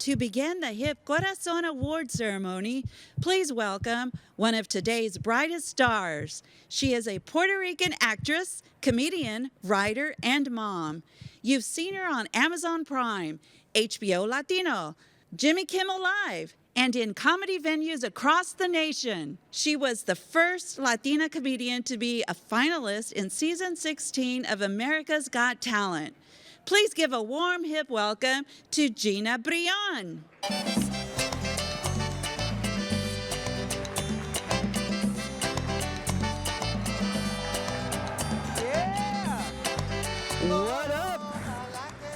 To begin the HIP Corazón Award ceremony, please welcome one of today's brightest stars. She is a Puerto Rican actress, comedian, writer, and mom. You've seen her on Amazon Prime, HBO Latino, Jimmy Kimmel Live, and in comedy venues across the nation. She was the first Latina comedian to be a finalist in season 16 of America's Got Talent. Please give a warm hip welcome to Gina Brillon. Yeah! What up?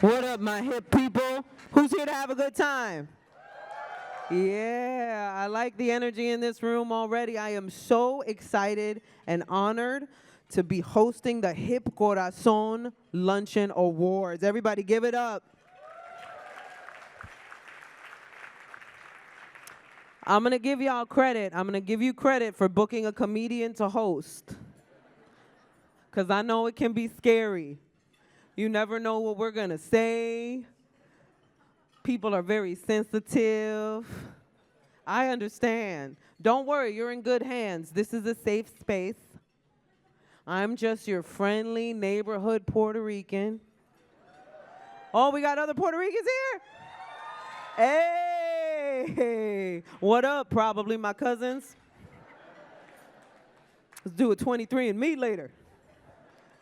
What up, my hip people? Who's here to have a good time? Yeah, I like the energy in this room already. I am so excited and honored to be hosting the Hip Corazón Luncheon Awards. Everybody give it up. I'm gonna give y'all credit. I'm gonna give you credit for booking a comedian to host. Because I know it can be scary. You never know what we're gonna say. People are very sensitive. I understand. Don't worry, you're in good hands. This is a safe space. I'm just your friendly neighborhood Puerto Rican. Oh, we got other Puerto Ricans here? Hey, what up? Probably my cousins. Let's do a 23andMe later.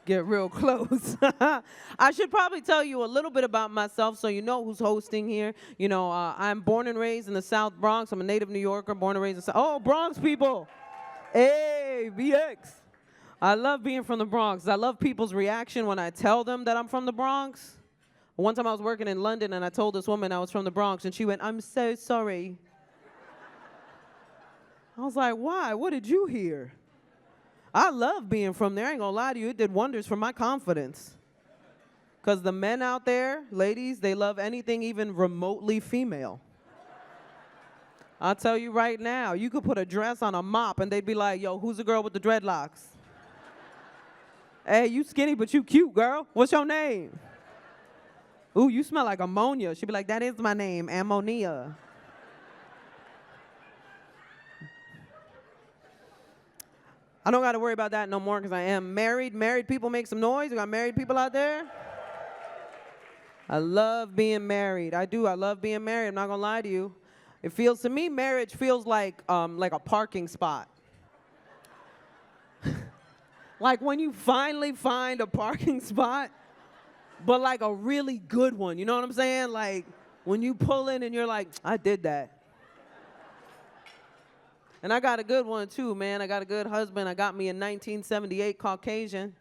Get real close. I should probably tell you a little bit about myself so you know who's hosting here. You know, I'm born and raised in the South Bronx. I'm a native New Yorker, born and raised in the South. Oh, Bronx people. Hey, BX. I love being from the Bronx. I love people's reaction when I tell them that I'm from the Bronx. One time I was working in London and I told this woman I was from the Bronx and she went, "I'm so sorry." I was like, why? What did you hear? I love being from there. I ain't gonna lie to you. It did wonders for my confidence. Because the men out there, ladies, they love anything even remotely female. I'll tell you right now, you could put a dress on a mop and they'd be like, yo, who's the girl with the dreadlocks? Hey, you skinny, but you cute, girl. What's your name? Ooh, you smell like ammonia. She'd be like, that is my name, ammonia. I don't got to worry about that no more because I am married. Married people make some noise. You got married people out there? I love being married. I do. I love being married. I'm not going to lie to you. It feels, to me, marriage feels like a parking spot. Like when you finally find a parking spot, but like a really good one. You know what I'm saying? Like when you pull in and you're like, I did that. And I got a good one too, man. I got a good husband. I got me a 1978 Caucasian.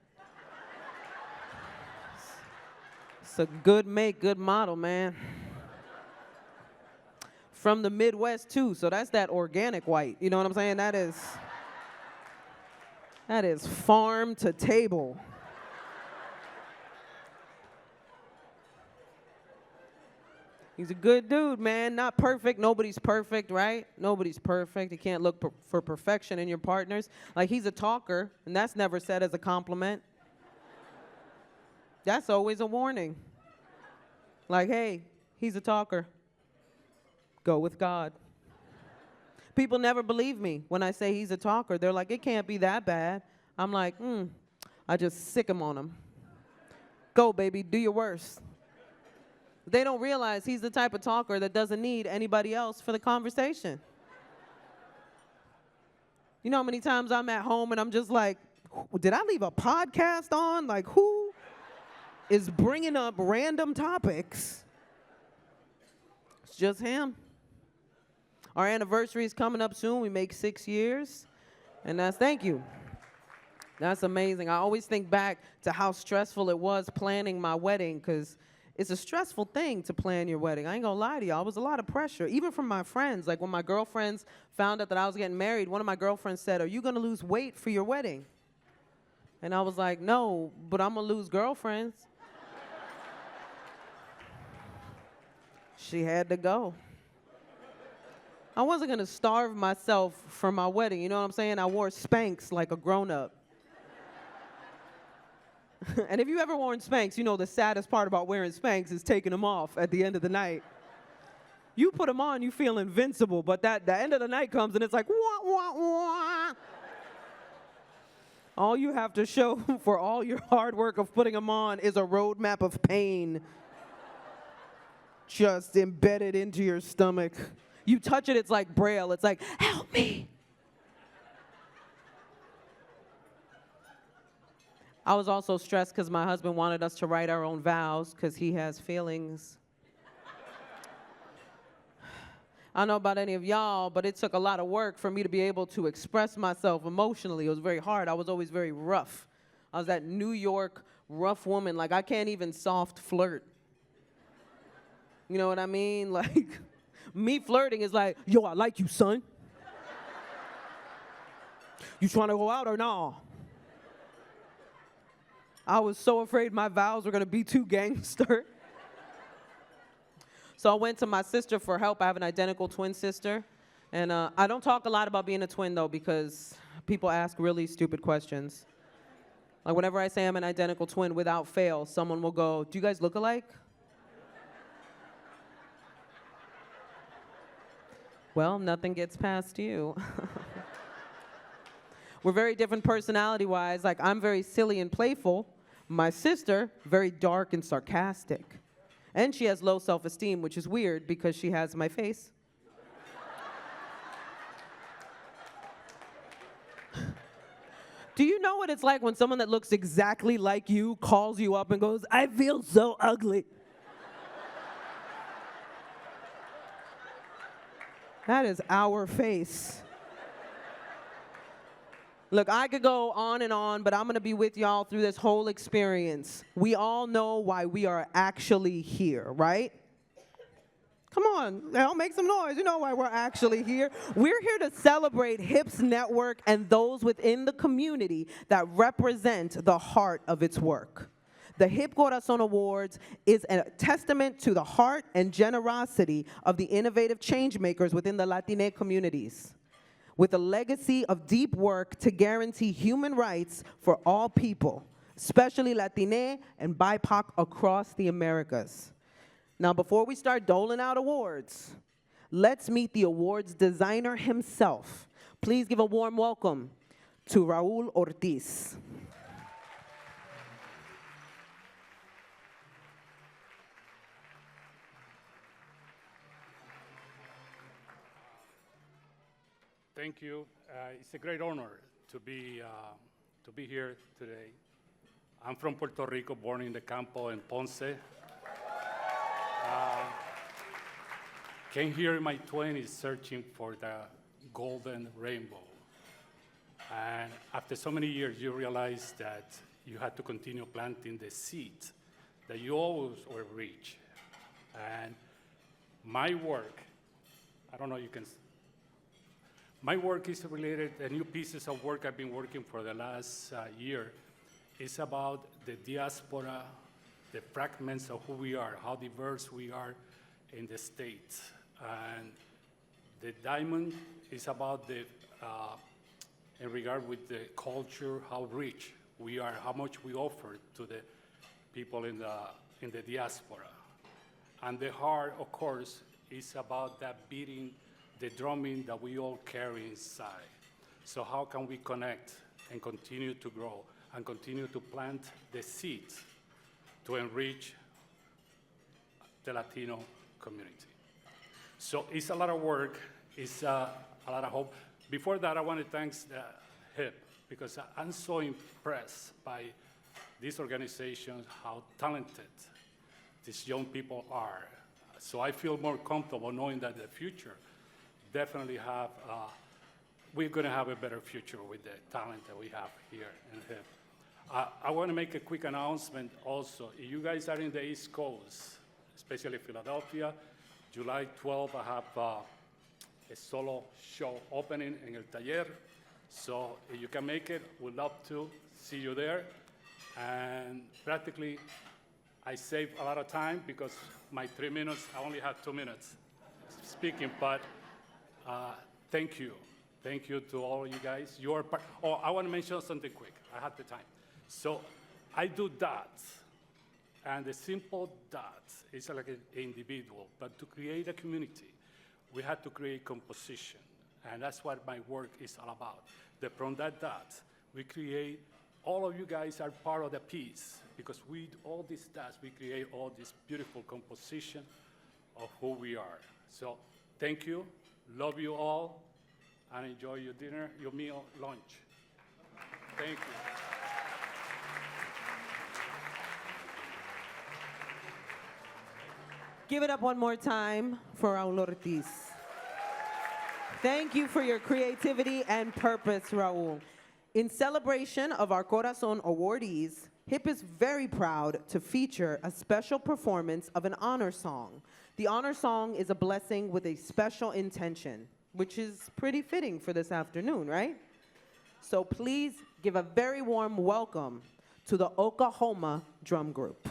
It's a good make, good model, man. From the Midwest too, so that's that organic white. You know what I'm saying? That is farm to table. He's a good dude, man. Not perfect. Nobody's perfect, right? Nobody's perfect. You can't look for perfection in your partners. Like, he's a talker, and that's never said as a compliment. That's always a warning. Like, hey, he's a talker. Go with God. People never believe me when I say he's a talker. They're like, it can't be that bad. I'm like, I just sick him on him. Go, baby, do your worst. They don't realize he's the type of talker that doesn't need anybody else for the conversation. You know how many times I'm at home and I'm just like, did I leave a podcast on? Like, who is bringing up random topics? It's just him. Our anniversary is coming up soon. We make 6 years. And thank you. That's amazing. I always think back to how stressful it was planning my wedding because it's a stressful thing to plan your wedding. I ain't gonna lie to y'all. It was a lot of pressure, even from my friends. Like when my girlfriends found out that I was getting married, one of my girlfriends said, are you gonna lose weight for your wedding? And I was like, no, but I'm gonna lose girlfriends. She had to go. I wasn't gonna starve myself for my wedding, you know what I'm saying? I wore Spanx like a grown-up. And if you ever worn Spanx, you know the saddest part about wearing Spanx is taking them off at the end of the night. You put them on, you feel invincible, but the end of the night comes and it's like, wah, wah, wah. All you have to show for all your hard work of putting them on is a roadmap of pain just embedded into your stomach. You touch it, it's like Braille. It's like, help me. I was also stressed because my husband wanted us to write our own vows because he has feelings. I don't know about any of y'all, but it took a lot of work for me to be able to express myself emotionally. It was very hard. I was always very rough. I was that New York rough woman. Like, I can't even soft flirt. You know what I mean? Like, me flirting is like, yo, I like you, son. You trying to go out or no? I was so afraid my vows were going to be too gangster. So I went to my sister for help. I have an identical twin sister. And I don't talk a lot about being a twin, though, because people ask really stupid questions. Like, whenever I say I'm an identical twin, without fail, someone will go, do you guys look alike? Well, nothing gets past you. We're very different personality-wise. Like, I'm very silly and playful. My sister, very dark and sarcastic. And she has low self-esteem, which is weird because she has my face. Do you know what it's like when someone that looks exactly like you calls you up and goes, I feel so ugly? That is our face. Look, I could go on and on, but I'm going to be with y'all through this whole experience. We all know why we are actually here, right? Come on, now make some noise. You know why we're actually here. We're here to celebrate HIP's network and those within the community that represent the heart of its work. The HIP Corazón Awards is a testament to the heart and generosity of the innovative changemakers within the Latine communities, with a legacy of deep work to guarantee human rights for all people, especially Latine and BIPOC across the Americas. Now, before we start doling out awards, let's meet the awards designer himself. Please give a warm welcome to Raul Ortiz. Thank you. It's a great honor to be here today. I'm from Puerto Rico, born in the Campo in Ponce. Came here in my 20s searching for the golden rainbow. And after so many years, you realize that you had to continue planting the seed that you always will reach. And my work, I don't know, my work is related, the new pieces of work I've been working for the last year is about the diaspora, the fragments of who we are, how diverse we are in the States. And the diamond is about the, in regard with the culture, how rich we are, how much we offer to the people in the diaspora. And the heart, of course, is about that beating, the drumming that we all carry inside. So how can we connect and continue to grow and continue to plant the seeds to enrich the Latino community? So it's a lot of work, it's a lot of hope. Before that, I want to thank the HIP because I'm so impressed by these organizations, how talented these young people are. So I feel more comfortable knowing that the future definitely have, we're going to have a better future with the talent that we have here in HIP. I want to make a quick announcement also. If you guys are in the East Coast, especially Philadelphia, July 12th, I have a solo show opening in El Taller. So if you can make it, we'd love to see you there. And practically, I save a lot of time because my 3 minutes, I only have 2 minutes speaking, but thank you. Thank you to all you guys. You're part. Oh, I want to mention something quick. I have the time. So I do that And the simple that is like an individual, but to create a community, we had to create composition. And that's what my work is all about. From that dot, we create, all of you guys are part of the piece, because all these dots, we create all this beautiful composition of who we are. So thank you, love you all, and enjoy your dinner, your meal, lunch. Thank you. Give it up one more time for Raul Ortiz. Thank you for your creativity and purpose, Raul. In celebration of our Corazón awardees, HIP is very proud to feature a special performance of an honor song. The honor song is a blessing with a special intention, which is pretty fitting for this afternoon, right? So please give a very warm welcome to the Oklahoma Drum Group.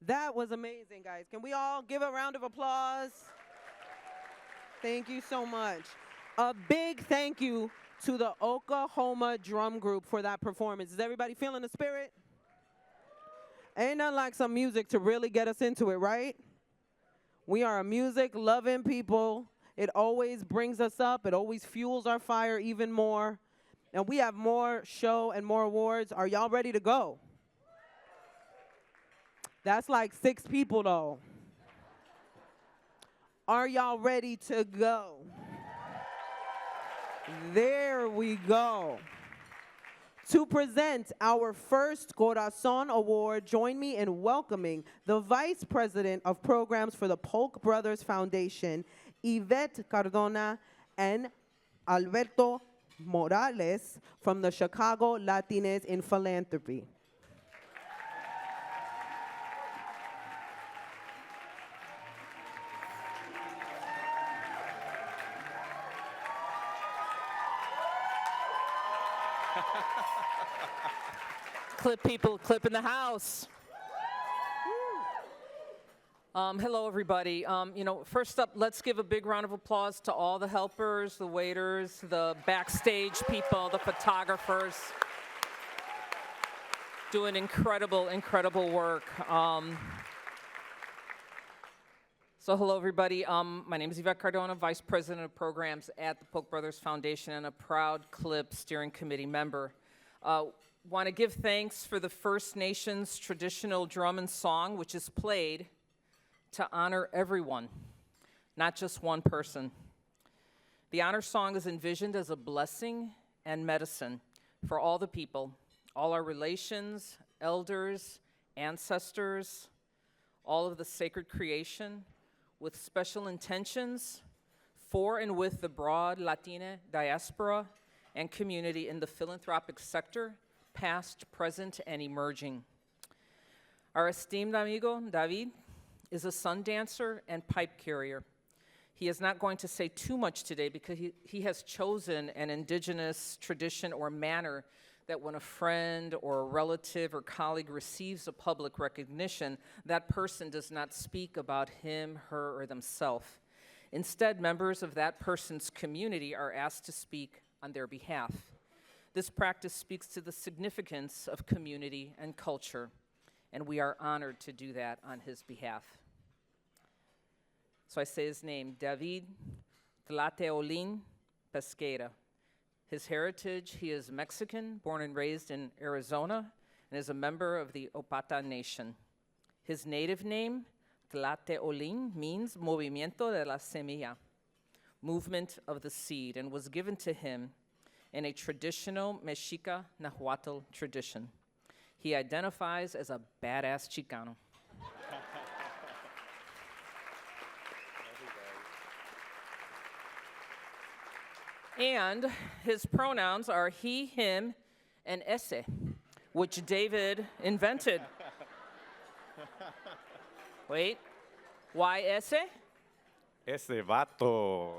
That was amazing, guys. Can we all give a round of applause? Thank you so much. A big thank you to the Oklahoma Drum Group for that performance. Is everybody feeling the spirit? Ain't nothing like some music to really get us into it, right? We are a music-loving people. It always brings us up. It always fuels our fire even more. And we have more show and more awards. Are y'all ready to go? That's like 6 people, though. Are y'all ready to go? There we go. To present our first Corazón Award, join me in welcoming the Vice President of Programs for the Polk Brothers Foundation, Yvette Cardona, and Alberto Morales from the Chicago Latines in Philanthropy. Clip people, clip in the house. Hello, everybody. First up, let's give a big round of applause to all the helpers, the waiters, the backstage people, the photographers, doing incredible, incredible work. So hello, everybody. My name is Yvette Cardona, Vice President of Programs at the Polk Brothers Foundation and a proud CLIP steering committee member. Want to give thanks for the First Nations traditional drum and song, which is played to honor everyone, not just one person. The honor song is envisioned as a blessing and medicine for all the people, all our relations, elders, ancestors, all of the sacred creation, with special intentions for and with the broad Latina diaspora and community in the philanthropic sector, past, present, and emerging. Our esteemed amigo, David, is a sun dancer and pipe carrier. He is not going to say too much today because he has chosen an indigenous tradition or manner that when a friend or a relative or colleague receives a public recognition, that person does not speak about him, her, or themselves. Instead, members of that person's community are asked to speak on their behalf. This practice speaks to the significance of community and culture, and we are honored to do that on his behalf. So I say his name, David Tlateolin Pesqueira. His heritage, he is Mexican, born and raised in Arizona, and is a member of the Opata Nation. His native name, Tlateolin, means Movimiento de la Semilla, movement of the seed, and was given to him in a traditional Mexica Nahuatl tradition. He identifies as a badass Chicano. And his pronouns are he, him, and ese, which David invented. Wait, why ese? Ese vato.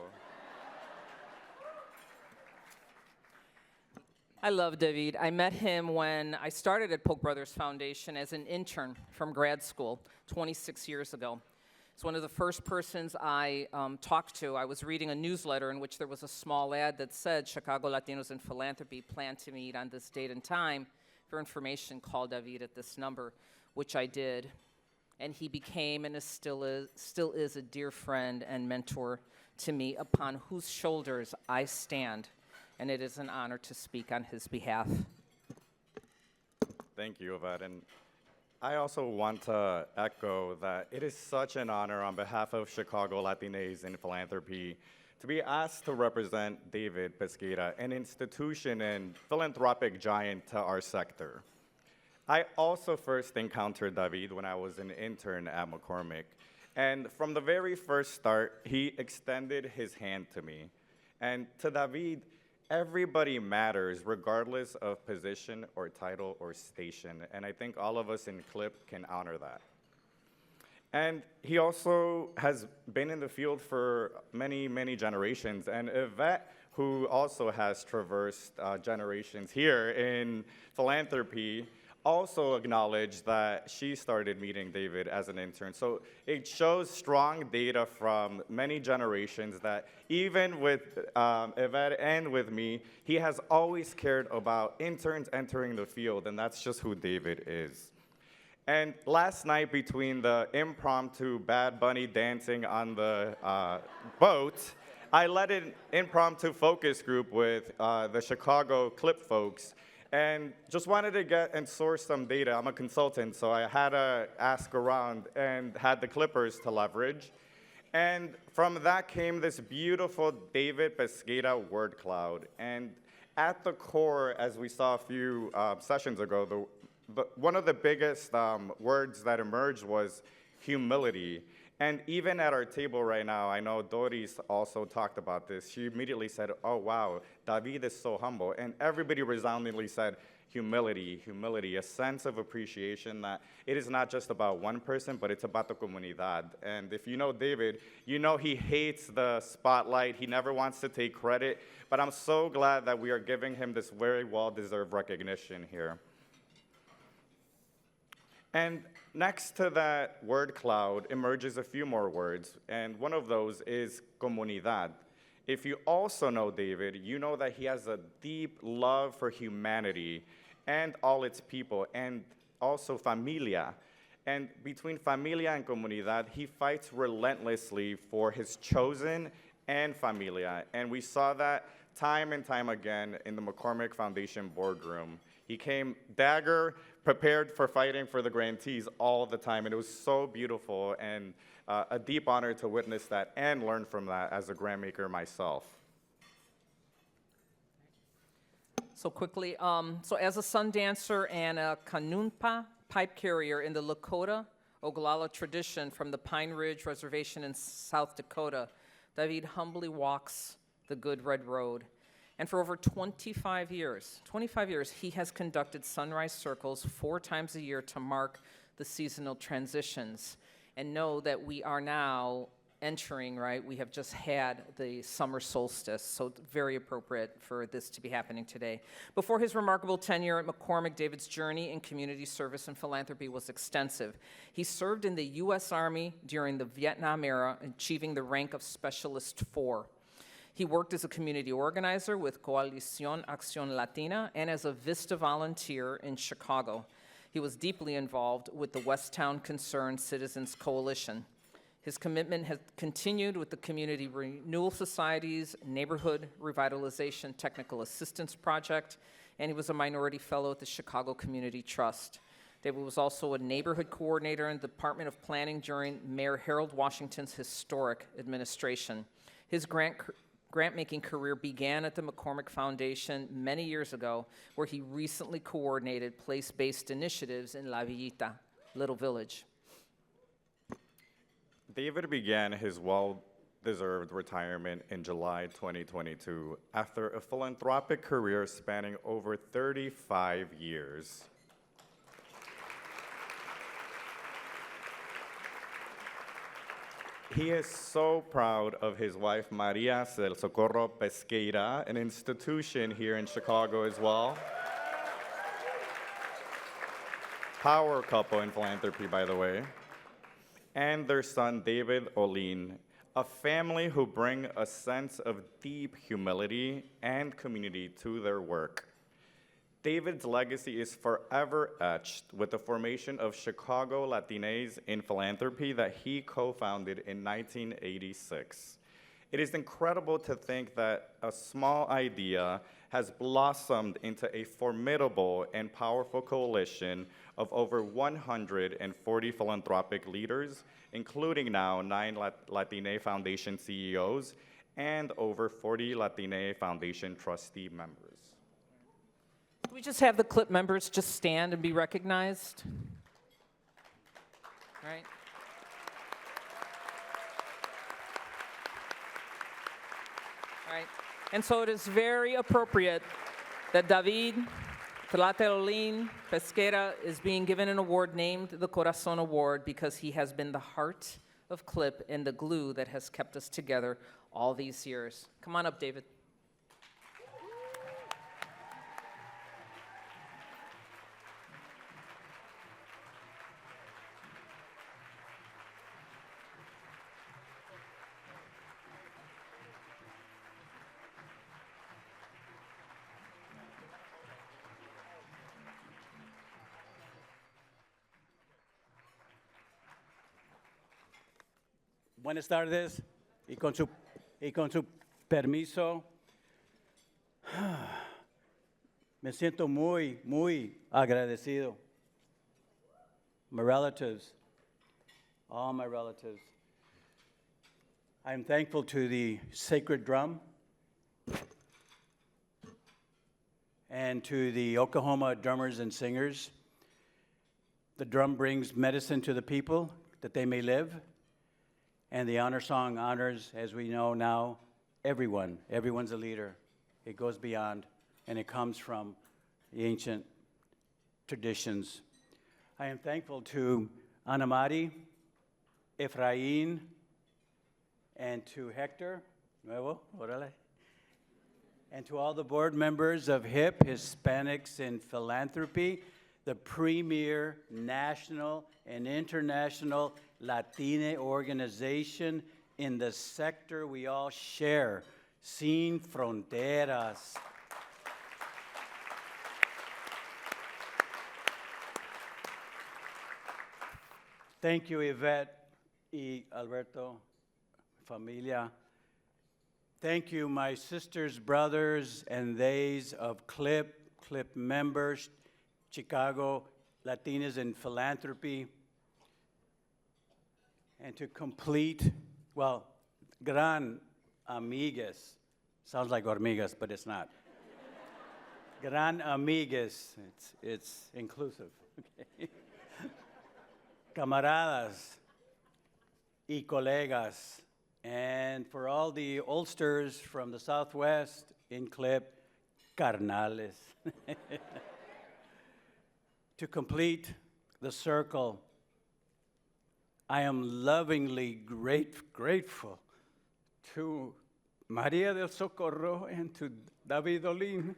I love David. I met him when I started at Polk Brothers Foundation as an intern from grad school 26 years ago. It's one of the first persons I talked to. I was reading a newsletter in which there was a small ad that said Chicago Latinos in Philanthropy plan to meet on this date and time. For information, call David at this number, which I did. And he became and still is a dear friend and mentor to me, upon whose shoulders I stand. And it is an honor to speak on his behalf. Thank you, Yvette. And I also want to echo that it is such an honor on behalf of Chicago Latinos in Philanthropy to be asked to represent David Pesqueira, an institution and philanthropic giant to our sector. I also first encountered David when I was an intern at McCormick. And from the very first start, he extended his hand to me. And to David, everybody matters regardless of position or title or station. And I think all of us in CLIP can honor that. And he also has been in the field for many, many generations. And Yvette, who also has traversed generations here in philanthropy, also acknowledged that she started meeting David as an intern. So it shows strong data from many generations that even with Yvette and with me, he has always cared about interns entering the field, and that's just who David is. And last night, between the impromptu Bad Bunny dancing on the boat, I led an impromptu focus group with the Chicago Clip folks, and just wanted to get and source some data. I'm a consultant, so I had to ask around and had the Clippers to leverage. And from that came this beautiful David Pesqueira word cloud. And at the core, as we saw a few sessions ago, one of the biggest words that emerged was humility. And even at our table right now, I know Doris also talked about this. She immediately said, oh, wow, David is so humble. And everybody resoundingly said, humility, humility, a sense of appreciation that it is not just about one person, but it's about the comunidad. And if you know David, you know he hates the spotlight. He never wants to take credit. But I'm so glad that we are giving him this very well-deserved recognition here. And next to that word cloud emerges a few more words, and one of those is comunidad. If you also know David, you know that he has a deep love for humanity and all its people, and also familia. And between familia and comunidad, he fights relentlessly for his chosen and familia. And we saw that time and time again in the McCormick Foundation boardroom. He came dagger prepared for fighting for the grantees all the time, and it was so beautiful and a deep honor to witness that and learn from that as a grant maker myself. So quickly, so as a sun dancer and a kanunpa pipe carrier in the Lakota Oglala tradition from the Pine Ridge Reservation in South Dakota, David humbly walks the good red road. And for over 25 years, he has conducted sunrise circles 4 times a year to mark the seasonal transitions. And know that we are now entering, right? We have just had the summer solstice, so very appropriate for this to be happening today. Before his remarkable tenure at McCormick, David's journey in community service and philanthropy was extensive. He served in the U.S. Army during the Vietnam era, achieving the rank of Specialist 4. He worked as a community organizer with Coalición Acción Latina and as a Vista volunteer in Chicago. He was deeply involved with the Westtown Concerned Citizens Coalition. His commitment has continued with the Community Renewal Society's Neighborhood Revitalization Technical Assistance Project, and he was a minority fellow at the Chicago Community Trust. David was also a neighborhood coordinator in the Department of Planning during Mayor Harold Washington's historic administration. His grant-making career began at the McCormick Foundation many years ago, where he recently coordinated place-based initiatives in La Villita, Little Village. David began his well-deserved retirement in July 2022 after a philanthropic career spanning over 35 years. He is so proud of his wife, Maria del Socorro Pesqueira, an institution here in Chicago as well. Power couple in philanthropy, by the way. And their son, David Olin, a family who bring a sense of deep humility and community to their work. David's legacy is forever etched with the formation of Chicago Latines in Philanthropy that he co-founded in 1986. It is incredible to think that a small idea has blossomed into a formidable and powerful coalition of over 140 philanthropic leaders, including now 9 Latine Foundation CEOs and over 40 Latine Foundation trustee members. Can we just have the CLIP members just stand and be recognized? Right? Right. And so it is very appropriate that David Olin Pesqueira is being given an award named the Corazón Award because he has been the heart of CLIP and the glue that has kept us together all these years. Come on up, David. Buenas tardes, y con su permiso, me siento muy agradecido. My relatives, all my relatives. I'm thankful to the sacred drum and to the Oklahoma drummers and singers. The drum brings medicine to the people that they may live, and the honor song honors, as we know now, everyone. Everyone's a leader. It goes beyond, and it comes from the ancient traditions. I am thankful to Anamari, Efraín, and to Hector, nuevo, órale, and to all the board members of HIP, Hispanics in Philanthropy, the premier national and international Latine organization in the sector we all share, Sin Fronteras. Thank you, Yvette y Alberto, familia. Thank you, my sisters, brothers, and theys of CLIP members, Chicago Latinas in Philanthropy, and to complete, well, gran amigas. Sounds like hormigas, but it's not. Gran amigas, it's inclusive. Okay. Camaradas y colegas, and for all the oldsters from the Southwest in CLIP, carnales. To complete the circle, I am lovingly grateful to Maria del Socorro and to David Olin.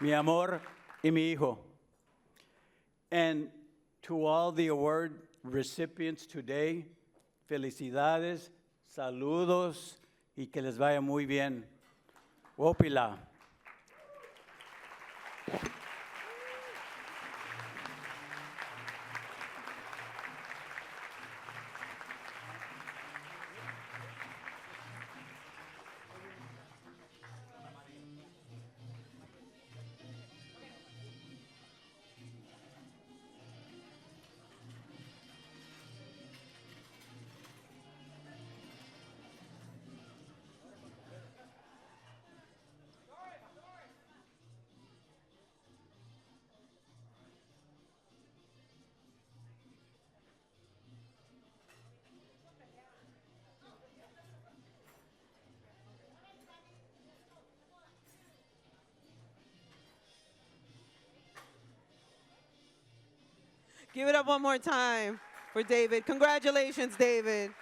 Mi amor y mi hijo. And to all the award recipients today, felicidades, saludos, y que les vaya muy bien. Wopila. Give it up one more time for David. Congratulations, David.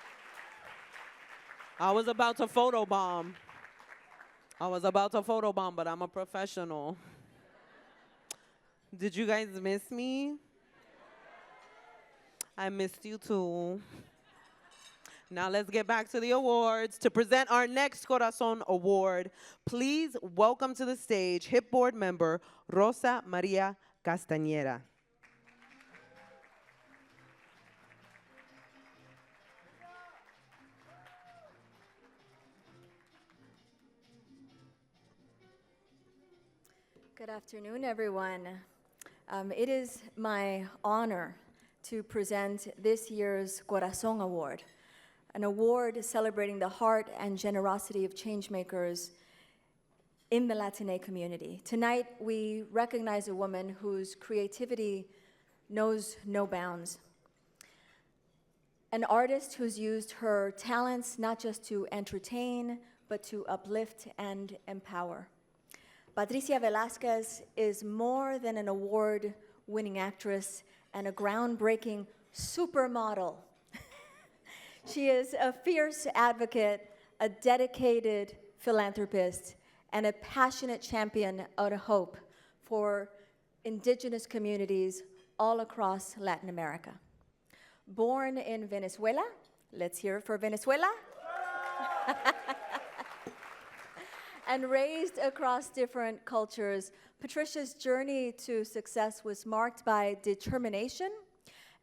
I was about to photobomb, but I'm a professional. Did you guys miss me? I missed you too. Now let's get back to the awards. To present our next Corazón Award, please welcome to the stage HIP board member Rosa Maria Castañeda. Good afternoon, everyone. It is my honor to present this year's Corazón Award, an award celebrating the heart and generosity of changemakers in the Latine community. Tonight, we recognize a woman whose creativity knows no bounds. An artist who's used her talents not just to entertain, but to uplift and empower. Patricia Velásquez is more than an award-winning actress and a groundbreaking supermodel. She is a fierce advocate, a dedicated philanthropist, and a passionate champion of hope for indigenous communities all across Latin America. Born in Venezuela, let's hear it for Venezuela. and raised across different cultures, Patricia's journey to success was marked by determination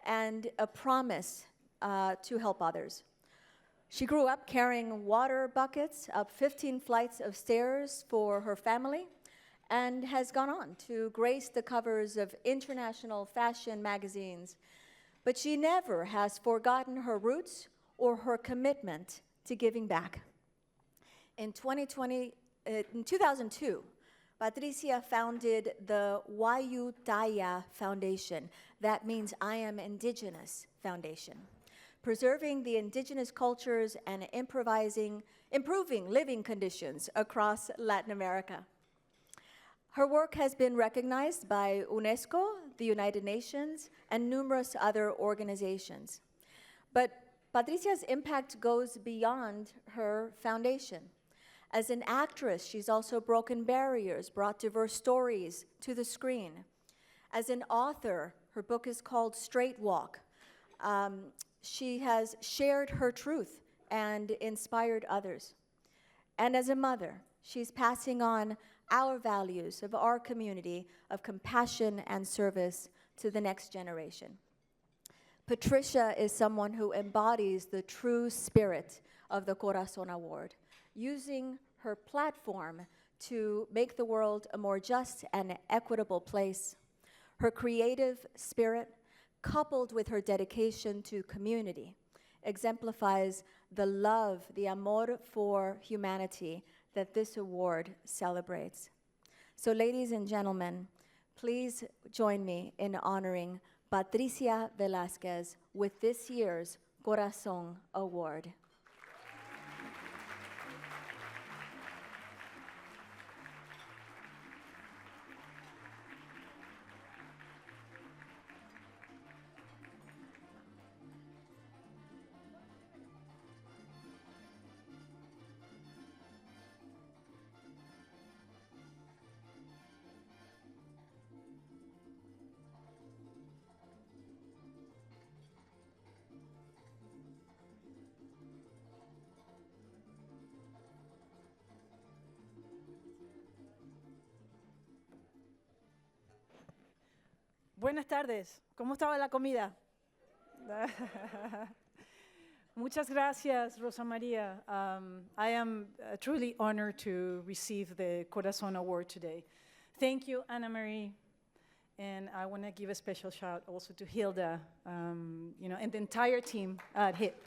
and a promise to help others. She grew up carrying water buckets up 15 flights of stairs for her family and has gone on to grace the covers of international fashion magazines. But she never has forgotten her roots or her commitment to giving back. In 2002, Patricia founded the Wayuu Taya Foundation. That means I Am Indigenous Foundation, preserving the indigenous cultures and improving living conditions across Latin America. Her work has been recognized by UNESCO, the United Nations, and numerous other organizations. But Patricia's impact goes beyond her foundation. As an actress, she's also broken barriers, brought diverse stories to the screen. As an author, her book is called Straight Walk. She has shared her truth and inspired others. And as a mother, she's passing on our values of our community of compassion and service to the next generation. Patricia is someone who embodies the true spirit of the Corazón Award, using her platform to make the world a more just and equitable place. Her creative spirit, coupled with her dedication to community, exemplifies the love, the amor for humanity that this award celebrates. So, ladies and gentlemen, please join me in honoring Patricia Velásquez with this year's Corazón Award. Buenas tardes. ¿Cómo estaba la comida? Muchas gracias, Rosa Maria. I am truly honored to receive the Corazón Award today. Thank you, Anna Marie. And I want to give a special shout also to Hilda, and the entire team at HIP.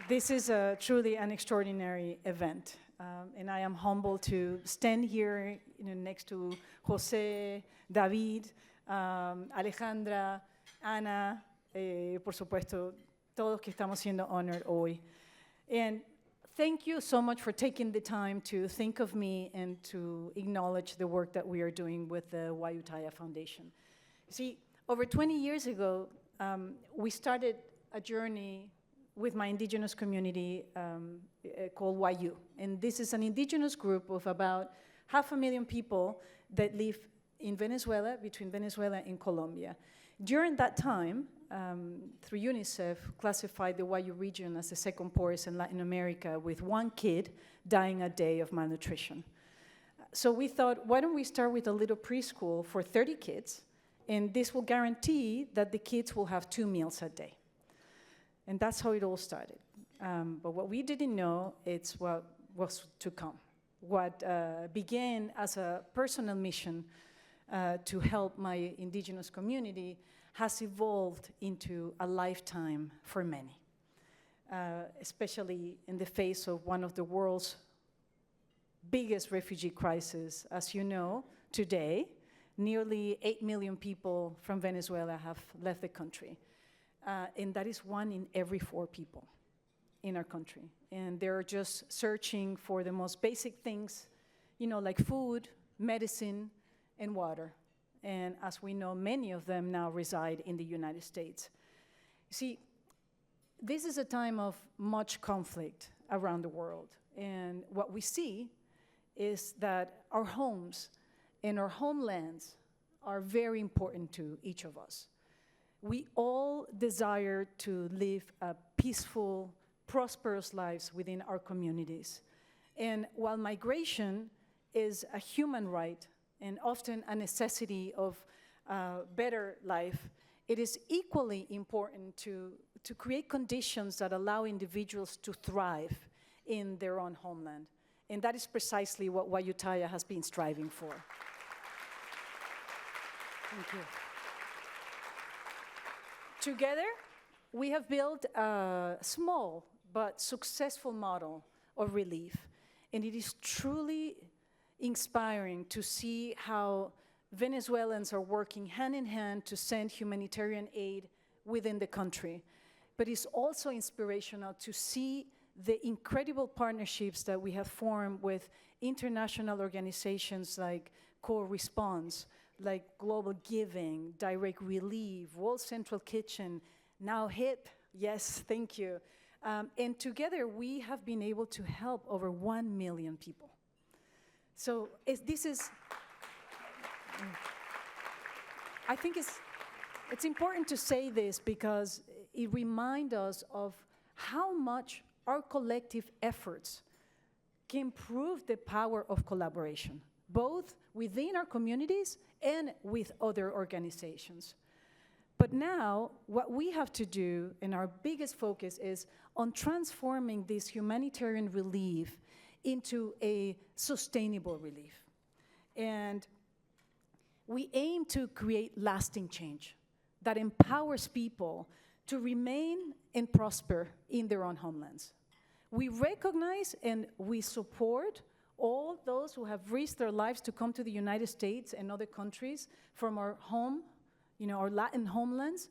This is truly an extraordinary event. And I am humbled to stand here next to José, David, Alejandra, Ana, por supuesto, todos que estamos siendo honored hoy. And thank you so much for taking the time to think of me and to acknowledge the work that we are doing with the Wayuu Taya Foundation. See, over 20 years ago, we started a journey with my indigenous community called Wayuu. And this is an indigenous group of about 500,000 people that live in Venezuela, between Venezuela and Colombia. During that time, through UNICEF, classified the Wayuu region as the second poorest in Latin America, with one kid dying a day of malnutrition. So we thought, why don't we start with a little preschool for 30 kids, and this will guarantee that the kids will have 2 meals a day. And that's how it all started. But what we didn't know is what was to come. What began as a personal mission to help my indigenous community has evolved into a lifetime for many, especially in the face of one of the world's biggest refugee crises. As you know, today, nearly 8 million people from Venezuela have left the country. And that is 1 in every 4 people in our country. And they're just searching for the most basic things, like food, medicine, and water. And as we know, many of them now reside in the United States. You see, this is a time of much conflict around the world. And what we see is that our homes and our homelands are very important to each of us. We all desire to live a peaceful, prosperous lives within our communities. And while migration is a human right and often a necessity of better life, it is equally important to create conditions that allow individuals to thrive in their own homeland. And that is precisely what Wayuu Taya has been striving for. Thank you. Together, we have built a small but successful model of relief. And it is truly inspiring to see how Venezuelans are working hand in hand to send humanitarian aid within the country. But it's also inspirational to see the incredible partnerships that we have formed with international organizations like Co-Response, like Global Giving, Direct Relief, World Central Kitchen, now HIP, yes, thank you. And together we have been able to help over 1 million people. So I think it's important to say this because it reminds us of how much our collective efforts can prove the power of collaboration, both within our communities and with other organizations. But now, what we have to do, and our biggest focus is on transforming this humanitarian relief into a sustainable relief. And we aim to create lasting change that empowers people to remain and prosper in their own homelands. We recognize and we support all those who have risked their lives to come to the United States and other countries from our home, our Latin homelands.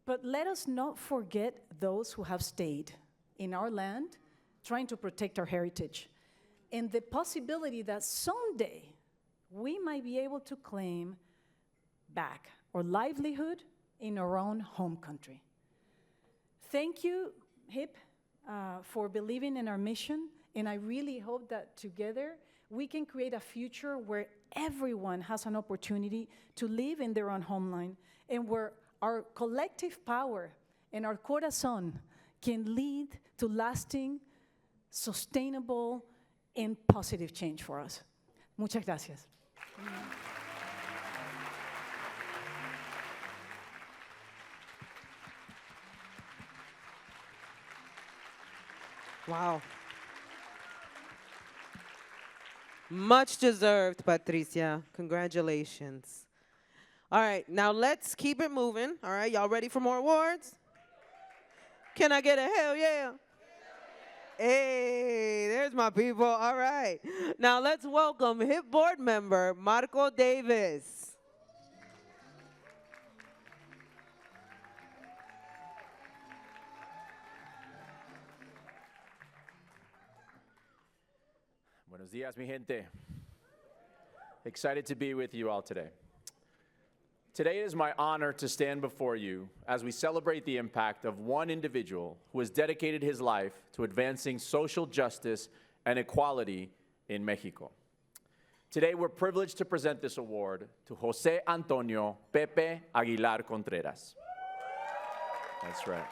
But let us not forget those who have stayed in our land trying to protect our heritage. And the possibility that someday we might be able to claim back our livelihood in our own home country. Thank you, HIP, for believing in our mission. And I really hope that together we can create a future where everyone has an opportunity to live in their own homeland and where our collective power and our corazón can lead to lasting, sustainable, and positive change for us. Muchas gracias. Wow. Much deserved, Patricia. Congratulations. All right, now let's keep it moving. All right, y'all ready for more awards? Can I get a hell yeah? Hey, there's my people. All right. Now let's welcome HIP board member Marco Davis. Buenos días, mi gente. Excited to be with you all today. Today it is my honor to stand before you as we celebrate the impact of one individual who has dedicated his life to advancing social justice and equality in Mexico. Today we're privileged to present this award to José Antonio Pepe Aguilar Contreras. That's right.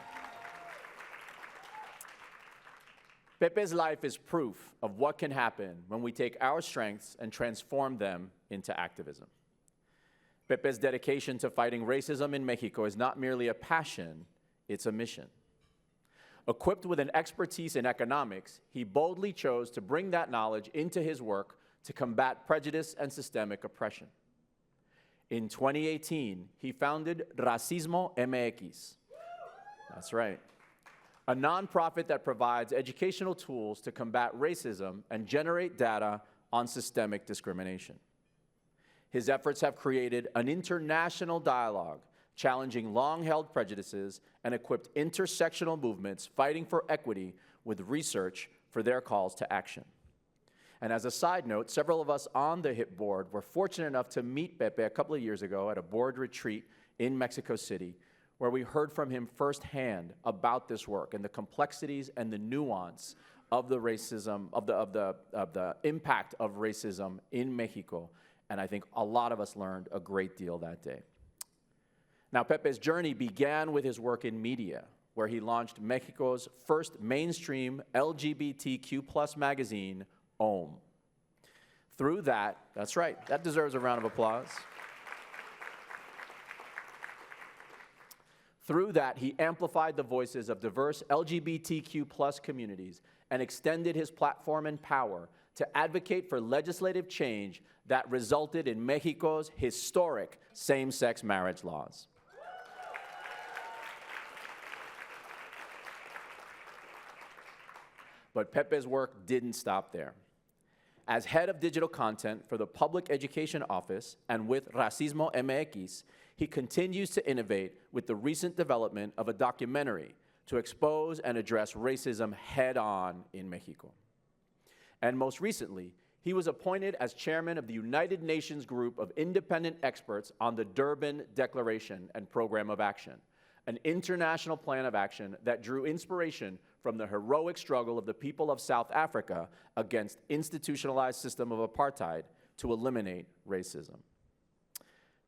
Pepe's life is proof of what can happen when we take our strengths and transform them into activism. Pepe's dedication to fighting racism in Mexico is not merely a passion, it's a mission. Equipped with an expertise in economics, he boldly chose to bring that knowledge into his work to combat prejudice and systemic oppression. In 2018, he founded RacismoMX. That's right. A nonprofit that provides educational tools to combat racism and generate data on systemic discrimination. His efforts have created an international dialogue challenging long-held prejudices and equipped intersectional movements fighting for equity with research for their calls to action. And as a side note, several of us on the HIP board were fortunate enough to meet Pepe a couple of years ago at a board retreat in Mexico City, where we heard from him firsthand about this work and the complexities and the nuance of the racism, of the impact of racism in Mexico. And I think a lot of us learned a great deal that day. Now, Pepe's journey began with his work in media, where he launched Mexico's first mainstream LGBTQ+ magazine, OM. Through that, that's right, that deserves a round of applause. Through that, he amplified the voices of diverse LGBTQ+ communities and extended his platform and power to advocate for legislative change that resulted in Mexico's historic same-sex marriage laws. But Pepe's work didn't stop there. As head of digital content for the Public Education Office and with RacismoMX, he continues to innovate with the recent development of a documentary to expose and address racism head-on in Mexico. And most recently, he was appointed as chairman of the United Nations Group of Independent Experts on the Durban Declaration and Program of Action, an international plan of action that drew inspiration from the heroic struggle of the people of South Africa against institutionalized system of apartheid to eliminate racism.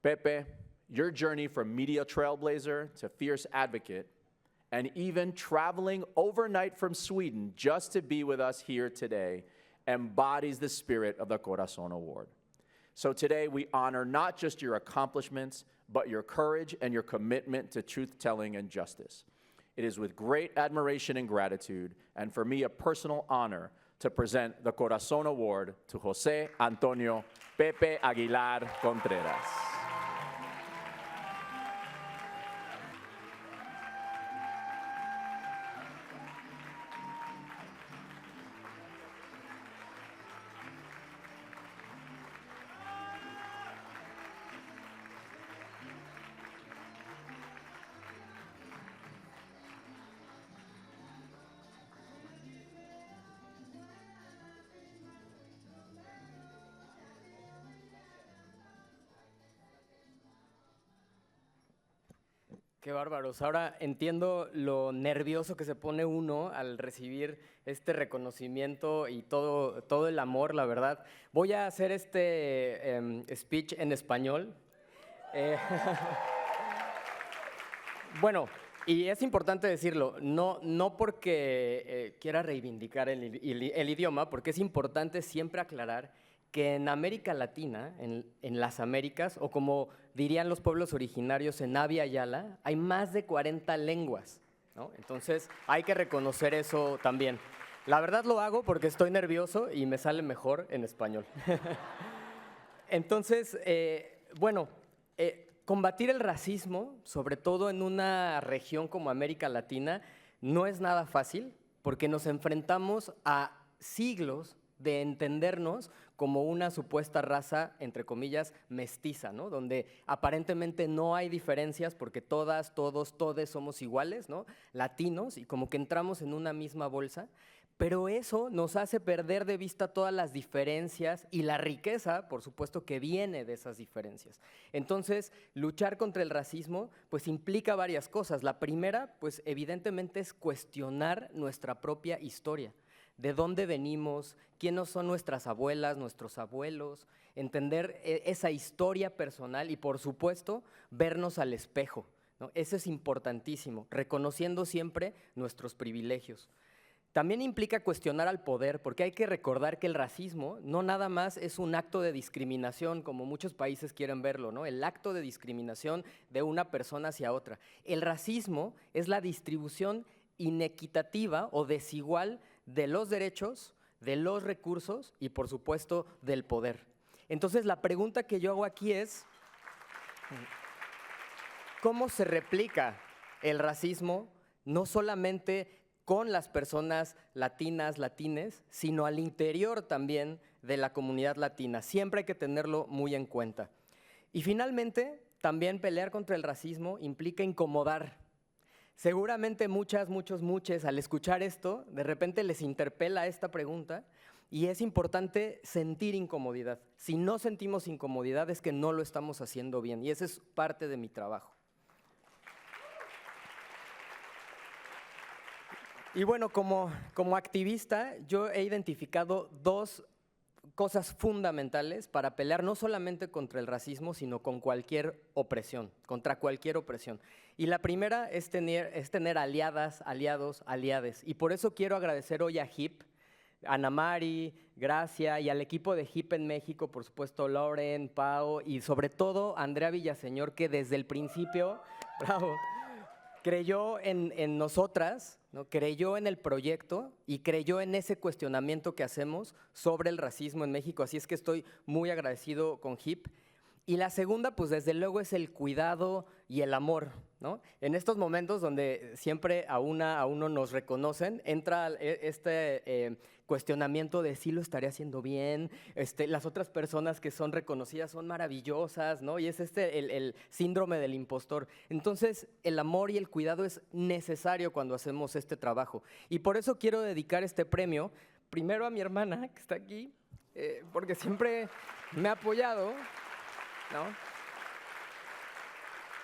Pepe, your journey from media trailblazer to fierce advocate, and even traveling overnight from Sweden just to be with us here today, embodies the spirit of the Corazón Award. So today we honor not just your accomplishments, but your courage and your commitment to truth-telling and justice. It is with great admiration and gratitude, and for me a personal honor, to present the Corazón Award to José Antonio Pepe Aguilar Contreras. Qué bárbaros. Ahora entiendo lo nervioso que se pone uno al recibir este reconocimiento y todo el amor, la verdad. Voy a hacer este speech en español. Bueno, y es importante decirlo, no porque quiera reivindicar el idioma, porque es importante siempre aclarar que en América Latina, en las Américas, o como dirían los pueblos originarios en Abya Yala, hay más de 40 lenguas, ¿no? Entonces hay que reconocer eso también. La verdad lo hago porque estoy nervioso y me sale mejor en español. Entonces, bueno, combatir el racismo, sobre todo en una región como América Latina, no es nada fácil porque nos enfrentamos a siglos de entendernos como una supuesta raza, entre comillas, mestiza, ¿no? Donde aparentemente no hay diferencias porque todas, todos, todes somos iguales, ¿no? Latinos, y como que entramos en una misma bolsa, pero eso nos hace perder de vista todas las diferencias y la riqueza, por supuesto, que viene de esas diferencias. Entonces, luchar contra el racismo, pues implica varias cosas. La primera, pues evidentemente es cuestionar nuestra propia historia. ¿De dónde venimos? ¿Quiénes son nuestras abuelas, nuestros abuelos? Entender esa historia personal y, por supuesto, vernos al espejo, ¿no? Eso es importantísimo, reconociendo siempre nuestros privilegios. También implica cuestionar al poder, porque hay que recordar que el racismo no nada más es un acto de discriminación, como muchos países quieren verlo, ¿no? El acto de discriminación de una persona hacia otra. El racismo es la distribución inequitativa o desigual de los derechos, de los recursos y, por supuesto, del poder. Entonces, la pregunta que yo hago aquí es, ¿cómo se replica el racismo no solamente con las personas latinas, latines, sino al interior también de la comunidad latina? Siempre hay que tenerlo muy en cuenta. Y finalmente, también pelear contra el racismo implica incomodar. Seguramente muchos, al escuchar esto, de repente les interpela esta pregunta y es importante sentir incomodidad. Si no sentimos incomodidad es que no lo estamos haciendo bien y esa es parte de mi trabajo. Y bueno, como activista, yo he identificado dos cosas fundamentales para pelear no solamente contra el racismo, sino con cualquier opresión, contra cualquier opresión. Y la primera es tener aliadas, aliados, aliades. Y por eso quiero agradecer hoy a HIP, Ana Mari, Gracia y al equipo de HIP en México, por supuesto Lauren, Pau y sobre todo Andrea Villaseñor, que desde el principio, bravo, creyó en nosotras, ¿no? Creyó en el proyecto y creyó en ese cuestionamiento que hacemos sobre el racismo en México. Así es que estoy muy agradecido con HIP. Y la segunda, pues desde luego, es el cuidado y el amor, ¿no? En estos momentos donde siempre a uno nos reconocen, entra este cuestionamiento de si lo estaré haciendo bien, las otras personas que son reconocidas son maravillosas, ¿no? Y es el síndrome del impostor. Entonces, el amor y el cuidado es necesario cuando hacemos este trabajo. Y por eso quiero dedicar este premio, primero a mi hermana, que está aquí, porque siempre me ha apoyado, ¿no?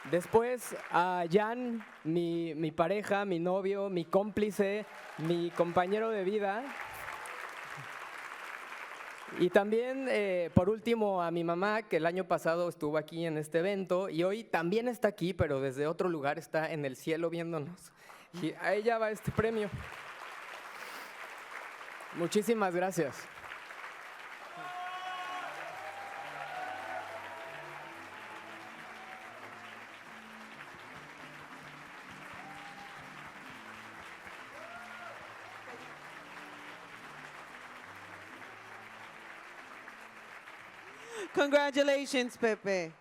Después a Jan, mi pareja, mi novio, mi cómplice, mi compañero de vida. Y también, por último, a mi mamá, que el año pasado estuvo aquí en este evento y hoy también está aquí, pero desde otro lugar, está en el cielo viéndonos. Y a ella va este premio. Muchísimas gracias. Congratulations, Pepe.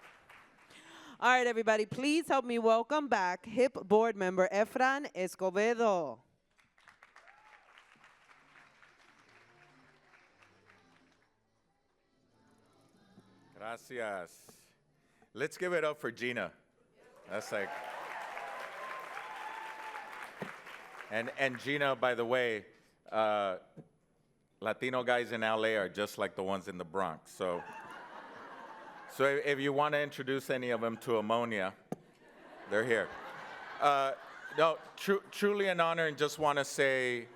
All right, everybody, please help me welcome back HIP board member Efran Escobedo. Gracias. Let's give it up for Gina. That's like... And Gina, by the way, Latino guys in LA are just like the ones in the Bronx. So if you want to introduce any of them to ammonia, they're here. No, truly an honor, and just want to say,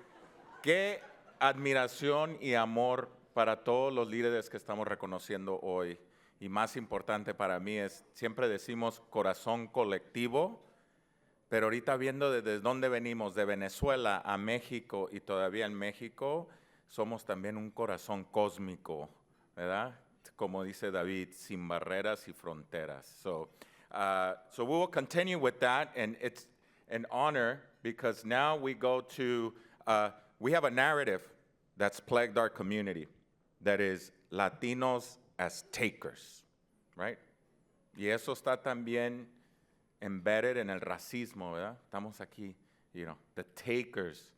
qué admiración y amor para todos los líderes que estamos reconociendo hoy. Y más importante para mí es, siempre decimos corazón colectivo, pero ahorita viendo desde dónde venimos, de Venezuela a México y todavía en México, somos también un corazón cósmico, ¿verdad? Como dice David, sin barreras y fronteras. So we will continue with that, and it's an honor because now we go to, we have a narrative that's plagued our community that is Latinos as takers, right? Y eso está también embedded en el racismo, ¿verdad? Estamos aquí, you know, the takers.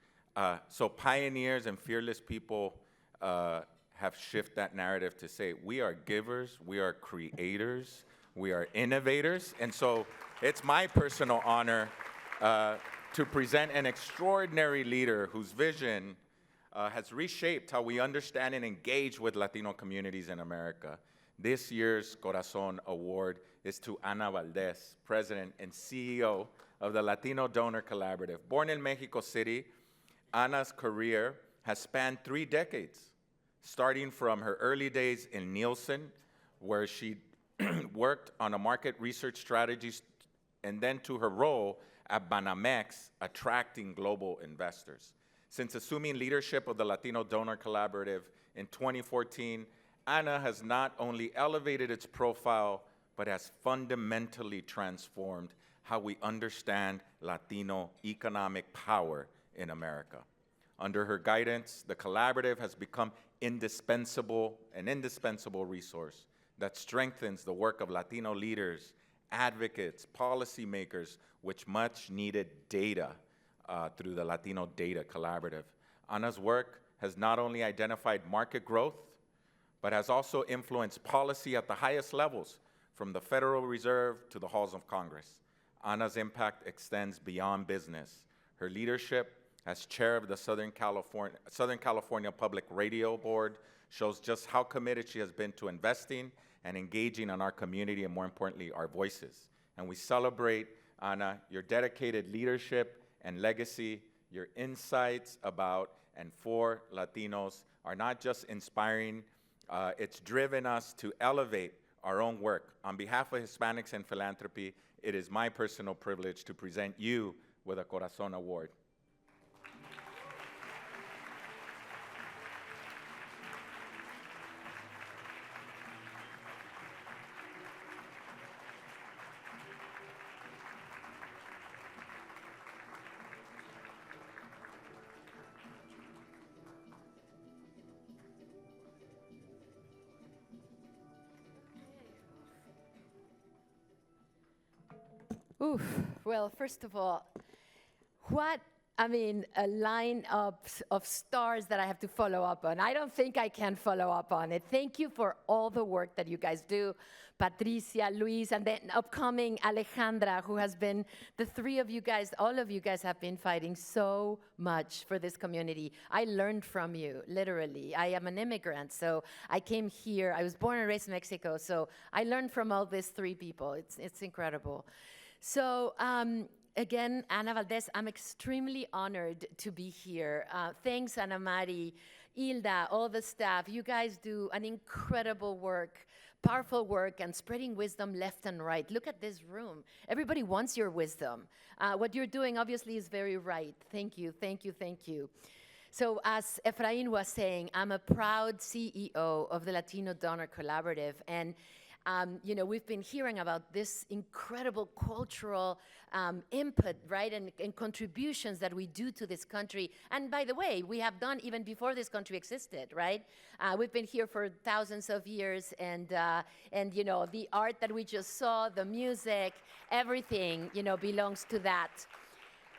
So pioneers and fearless people have shifted that narrative to say we are givers, we are creators, we are innovators. And so it's my personal honor to present an extraordinary leader whose vision has reshaped how we understand and engage with Latino communities in America. This year's Corazón Award is to Ana Valdez, President and CEO of the Latino Donor Collaborative. Born in Mexico City, Ana's career has spanned 3 decades, starting from her early days in Nielsen, where she worked on a market research strategies, and then to her role at Banamex, attracting global investors. Since assuming leadership of the Latino Donor Collaborative in 2014, Ana has not only elevated its profile, but has fundamentally transformed how we understand Latino economic power in America. Under her guidance, the collaborative has become an indispensable resource that strengthens the work of Latino leaders, advocates, policymakers, with much needed data through the Latino Data Collaborative. Ana's work has not only identified market growth, but has also influenced policy at the highest levels, from the Federal Reserve to the halls of Congress. Ana's impact extends beyond business. Her leadership as chair of the Southern California Public Radio Board shows just how committed she has been to investing and engaging in our community, and more importantly, our voices. And we celebrate, Ana, your dedicated leadership and legacy. Your insights about and for Latinos are not just inspiring It's driven us to elevate our own work. On behalf of Hispanics and Philanthropy, it is my personal privilege to present you with a Corazón Award. Oof. Well, first of all, a line of stars that I have to follow up on. I don't think I can follow up on it. Thank you for all the work that you guys do. Patricia, Luis, and then upcoming Alejandra, who has been, the three of you guys, all of you guys have been fighting so much for this community. I learned from you, literally. I am an immigrant, so I came here. I was born and raised in Mexico, so I learned from all these three people. It's incredible. So again, Ana Valdez, I'm extremely honored to be here. Thanks, Ana Mari, Hilda, all the staff. You guys do an incredible work, powerful work, and spreading wisdom left and right. Look at this room. Everybody wants your wisdom. What you're doing, obviously, is very right. Thank you, thank you, thank you. So as Efrain was saying, I'm a proud CEO of the Latino Donor Collaborative, and we've been hearing about this incredible cultural input, right, and contributions that we do to this country. And by the way, we have done even before this country existed, right? We've been here for thousands of years, and the art that we just saw, the music, everything, belongs to that.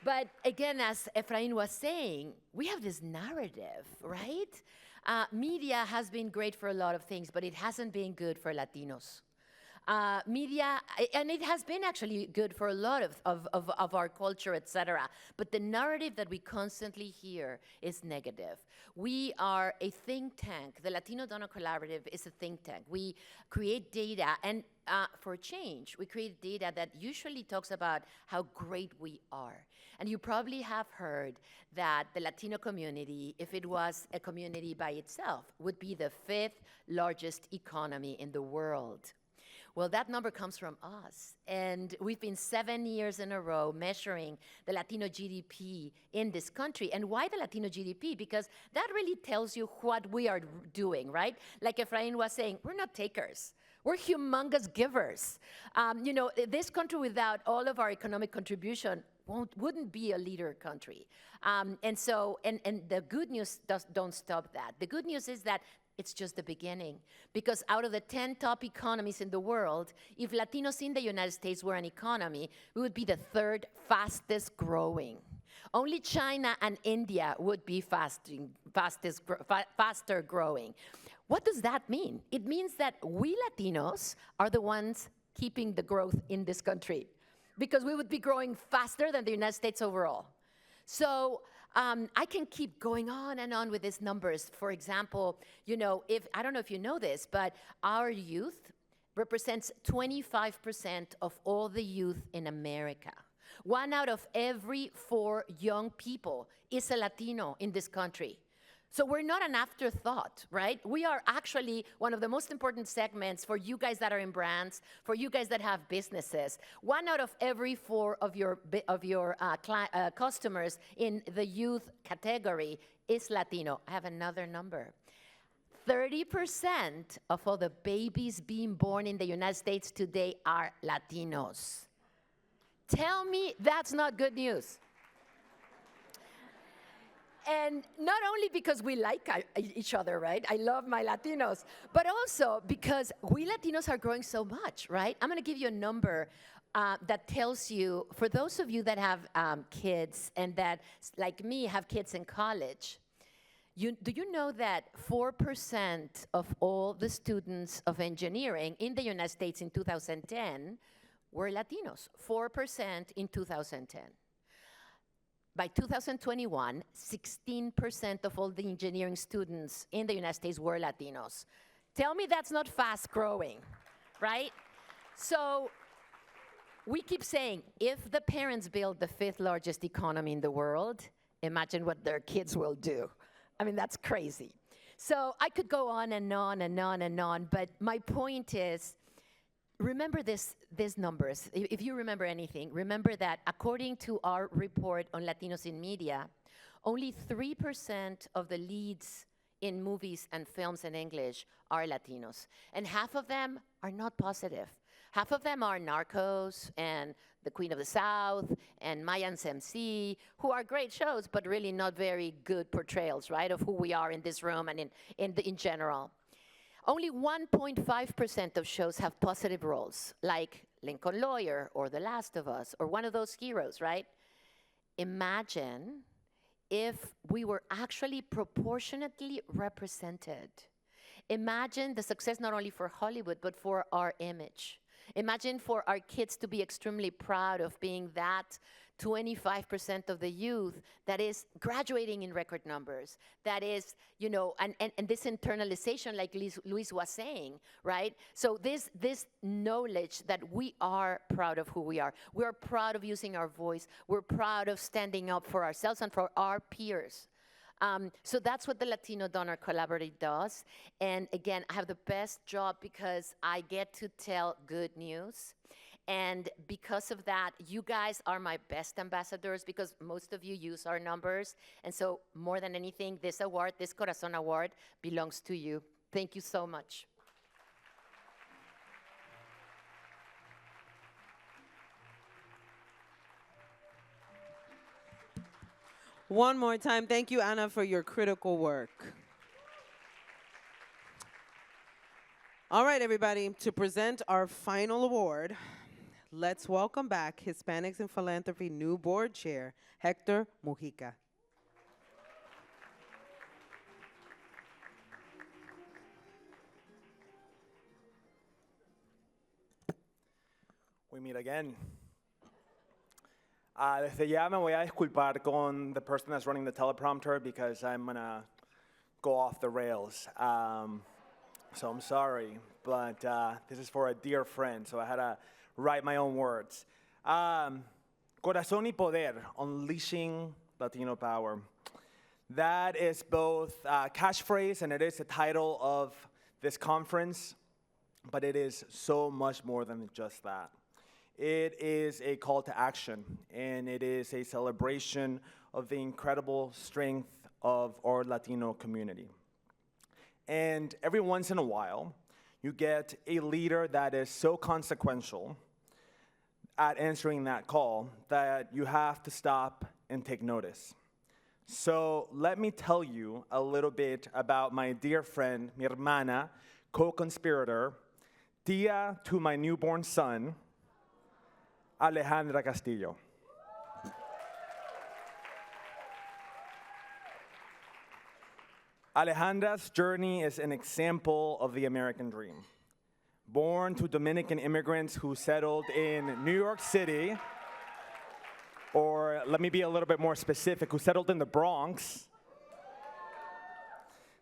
But again, as Efrain was saying, we have this narrative, right? Media has been great for a lot of things, but it hasn't been good for Latinos. Media, and it has been actually good for a lot of our culture, etc. But the narrative that we constantly hear is negative. We are a think tank. The Latino Donor Collaborative is a think tank. We create data, and for change, we create data that usually talks about how great we are. And you probably have heard that the Latino community, if it was a community by itself, would be the 5th largest economy in the world. Well, that number comes from us. And we've been 7 years in a row measuring the Latino GDP in this country. And why the Latino GDP? Because that really tells you what we are doing, right? Like Efrain was saying, we're not takers. We're humongous givers. This country without all of our economic contribution wouldn't be a leader country. And the good news don't stop that. The good news is that it's just the beginning. Because out of the 10 top economies in the world, if Latinos in the United States were an economy, we would be the 3rd fastest growing. Only China and India would be faster growing. What does that mean? It means that we Latinos are the ones keeping the growth in this country, because we would be growing faster than the United States overall. So I can keep going on and on with these numbers. For example, I don't know if you know this, but our youth represents 25% of all the youth in America. 1 out of every 4 young people is a Latino in this country. So we're not an afterthought, right? We are actually one of the most important segments for you guys that are in brands, for you guys that have businesses. 1 out of every 4 of your customers in the youth category is Latino. I have another number. 30% of all the babies being born in the United States today are Latinos. Tell me that's not good news. And not only because we like each other, right? I love my Latinos, but also because we Latinos are growing so much, right? I'm gonna give you a number that tells you, for those of you that have kids and that, like me, have kids in college, do you know that 4% of all the students of engineering in the United States in 2010 were Latinos? 4% in 2010. By 2021, 16% of all the engineering students in the United States were Latinos. Tell me that's not fast growing, right? So we keep saying, if the parents build the 5th largest economy in the world, imagine what their kids will do. I mean, that's crazy. So I could go on and on and on and on, but my point is, remember these numbers. If you remember anything, remember that according to our report on Latinos in media, only 3% of the leads in movies and films in English are Latinos. And half of them are not positive. Half of them are Narcos and The Queen of the South and Mayans MC, who are great shows, but really not very good portrayals, right, of who we are in this room and in general. Only 1.5% of shows have positive roles, like Lincoln Lawyer or The Last of Us or one of those heroes, right? Imagine if we were actually proportionately represented. Imagine the success not only for Hollywood, but for our image. Imagine for our kids to be extremely proud of being that 25% of the youth that is graduating in record numbers, that is, you know, and this internalization, like Luis was saying, right? So this knowledge that we are proud of who we are. We're proud of using our voice. We're proud of standing up for ourselves and for our peers. So that's what the Latino Donor Collaborative does. And again, I have the best job because I get to tell good news. And because of that, you guys are my best ambassadors because most of you use our numbers. And so more than anything, this award, this Corazón Award, belongs to you. Thank you so much. One more time, thank you, Ana, for your critical work. All right, everybody, to present our final award, let's welcome back Hispanics in Philanthropy new board chair, Hector Mujica. We meet again. Desde ya me voy a disculpar con the person that's running the teleprompter because I'm gonna go off the rails. So I'm sorry, but this is for a dear friend, so I had to write my own words. Corazón y Poder, Unleashing Latino Power. That is both a catchphrase and it is the title of this conference, but it is so much more than just that. It is a call to action, and it is a celebration of the incredible strength of our Latino community. And every once in a while, you get a leader that is so consequential at answering that call that you have to stop and take notice. So let me tell you a little bit about my dear friend, mi hermana, co-conspirator, tia to my newborn son, Alejandra Castillo. Alejandra's journey is an example of the American dream. Born to Dominican immigrants who settled in New York City, or let me be a little bit more specific, who settled in the Bronx,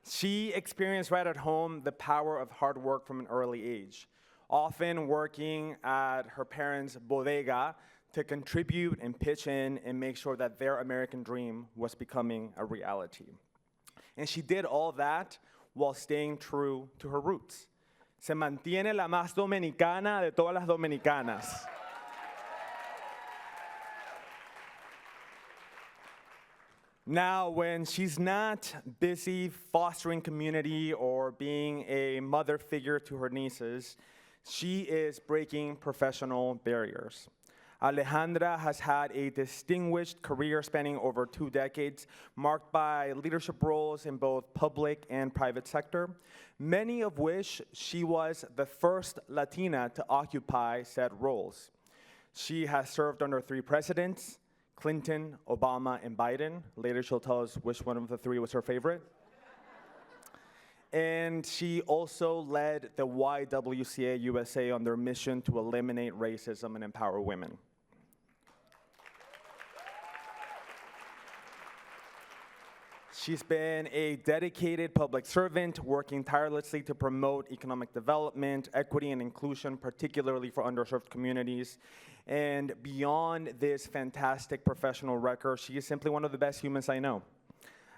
she experienced right at home the power of hard work from an early age, often working at her parents' bodega to contribute and pitch in and make sure that their American dream was becoming a reality. And she did all that while staying true to her roots. Se mantiene la más dominicana de todas las dominicanas. Now, when she's not busy fostering community or being a mother figure to her nieces, she is breaking professional barriers. Alejandra has had a distinguished career spanning over 2 decades, marked by leadership roles in both public and private sector, many of which she was the first Latina to occupy said roles. She has served under 3 presidents, Clinton, Obama, and Biden. Later she'll tell us which one of the 3 was her favorite. And she also led the YWCA USA on their mission to eliminate racism and empower women. She's been a dedicated public servant, working tirelessly to promote economic development, equity, and inclusion, particularly for underserved communities. And beyond this fantastic professional record, she is simply one of the best humans I know.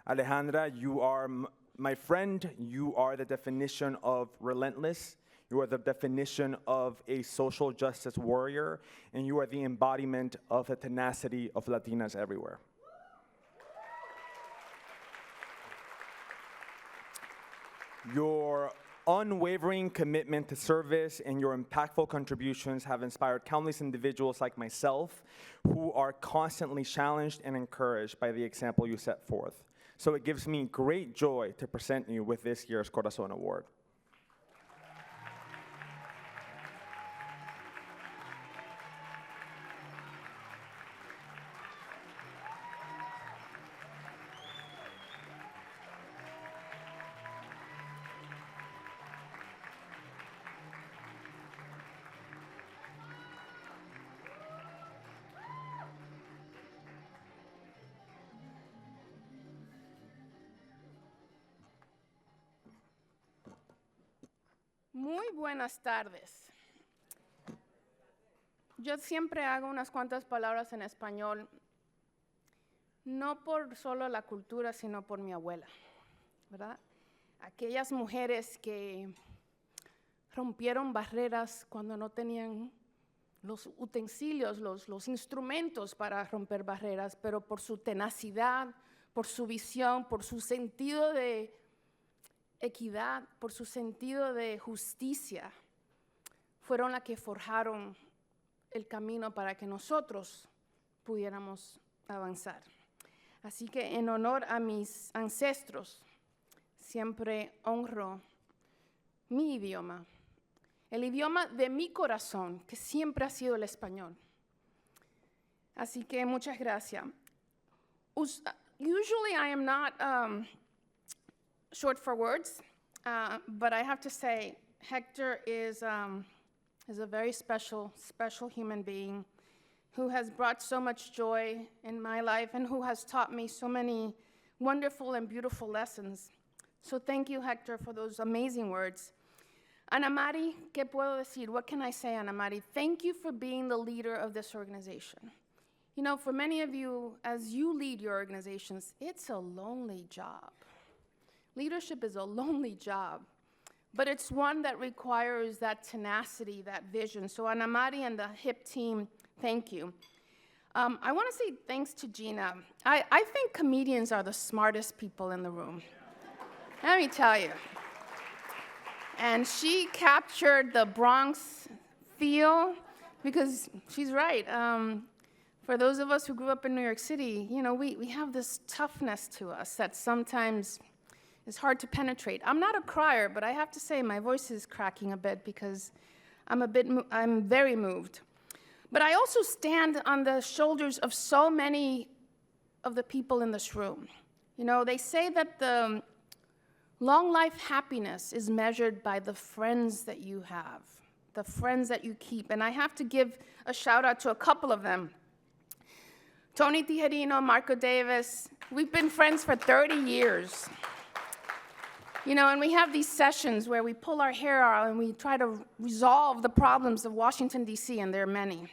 Alejandra, you are My friend, you are the definition of relentless. You are the definition of a social justice warrior, and you are the embodiment of the tenacity of Latinas everywhere. Your unwavering commitment to service and your impactful contributions have inspired countless individuals like myself who are constantly challenged and encouraged by the example you set forth. So it gives me great joy to present you with this year's Corazón Award. Muy buenas tardes. Yo siempre hago unas cuantas palabras en español, no por solo la cultura, sino por mi abuela, ¿verdad? Aquellas mujeres que rompieron barreras cuando no tenían los utensilios, los instrumentos para romper barreras, pero por su tenacidad, por su visión, por su sentido de equidad, por su sentido de justicia, fueron las que forjaron el camino para que nosotros pudiéramos avanzar. Así que en honor a mis ancestros, siempre honro mi idioma, el idioma de mi corazón, que siempre ha sido el español. Así que muchas gracias. Usually I am not short for words, but I have to say, Hector is a very special human being who has brought so much joy in my life and who has taught me so many wonderful and beautiful lessons. So thank you, Hector, for those amazing words. Ana Mari, ¿qué puedo decir? What can I say, Ana Mari? Thank you for being the leader of this organization. You know, for many of you, as you lead your organizations, it's a lonely job. Leadership is a lonely job, but it's one that requires that tenacity, that vision. So Ana Mari and the HIP team, thank you. I want to say thanks to Gina. I think comedians are the smartest people in the room. Let me tell you. And she captured the Bronx feel, because she's right. For those of us who grew up in New York City, you know, we have this toughness to us that sometimes is hard to penetrate. I'm not a crier, but I have to say my voice is cracking a bit because I'm very moved. But I also stand on the shoulders of so many of the people in this room. You know, they say that the long life happiness is measured by the friends that you have, the friends that you keep. And I have to give a shout out to a couple of them. Tony Tijerino, Marco Davis, we've been friends for 30 years. You know, and we have these sessions where we pull our hair out and we try to resolve the problems of Washington, D.C., and there are many.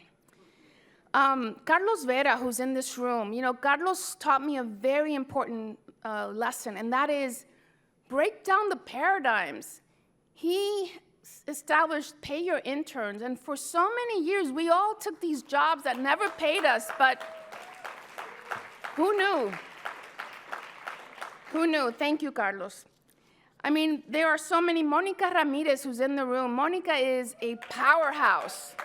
Carlos Vera, who's in this room, you know, Carlos taught me a very important lesson, and that is break down the paradigms. He established pay your interns, and for so many years, we all took these jobs that never paid us, but who knew? Who knew? Thank you, Carlos. I mean, there are so many. Monica Ramirez, who's in the room. Monica is a powerhouse.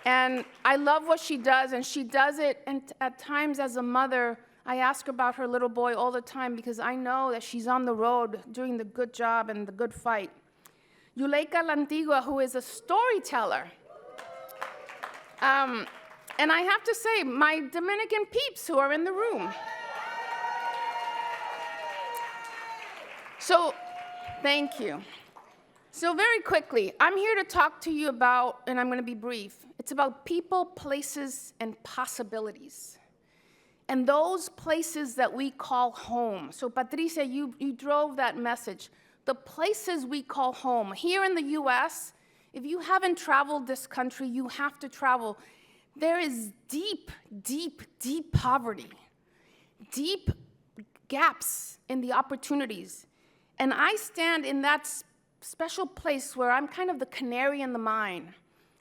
And I love what she does, and she does it, and at times as a mother, I ask her about her little boy all the time because I know that she's on the road doing the good job and the good fight. Yuleika Lantigua, who is a storyteller. And I have to say, my Dominican peeps who are in the room. So, thank you. So very quickly, I'm here to talk to you about, and I'm going to be brief, it's about people, places, and possibilities. And those places that we call home. So Patricia, you drove that message. The places we call home. Here in the US, if you haven't traveled this country, you have to travel. There is deep, deep, deep poverty. Deep gaps in the opportunities. And I stand in that special place where I'm kind of the canary in the mine.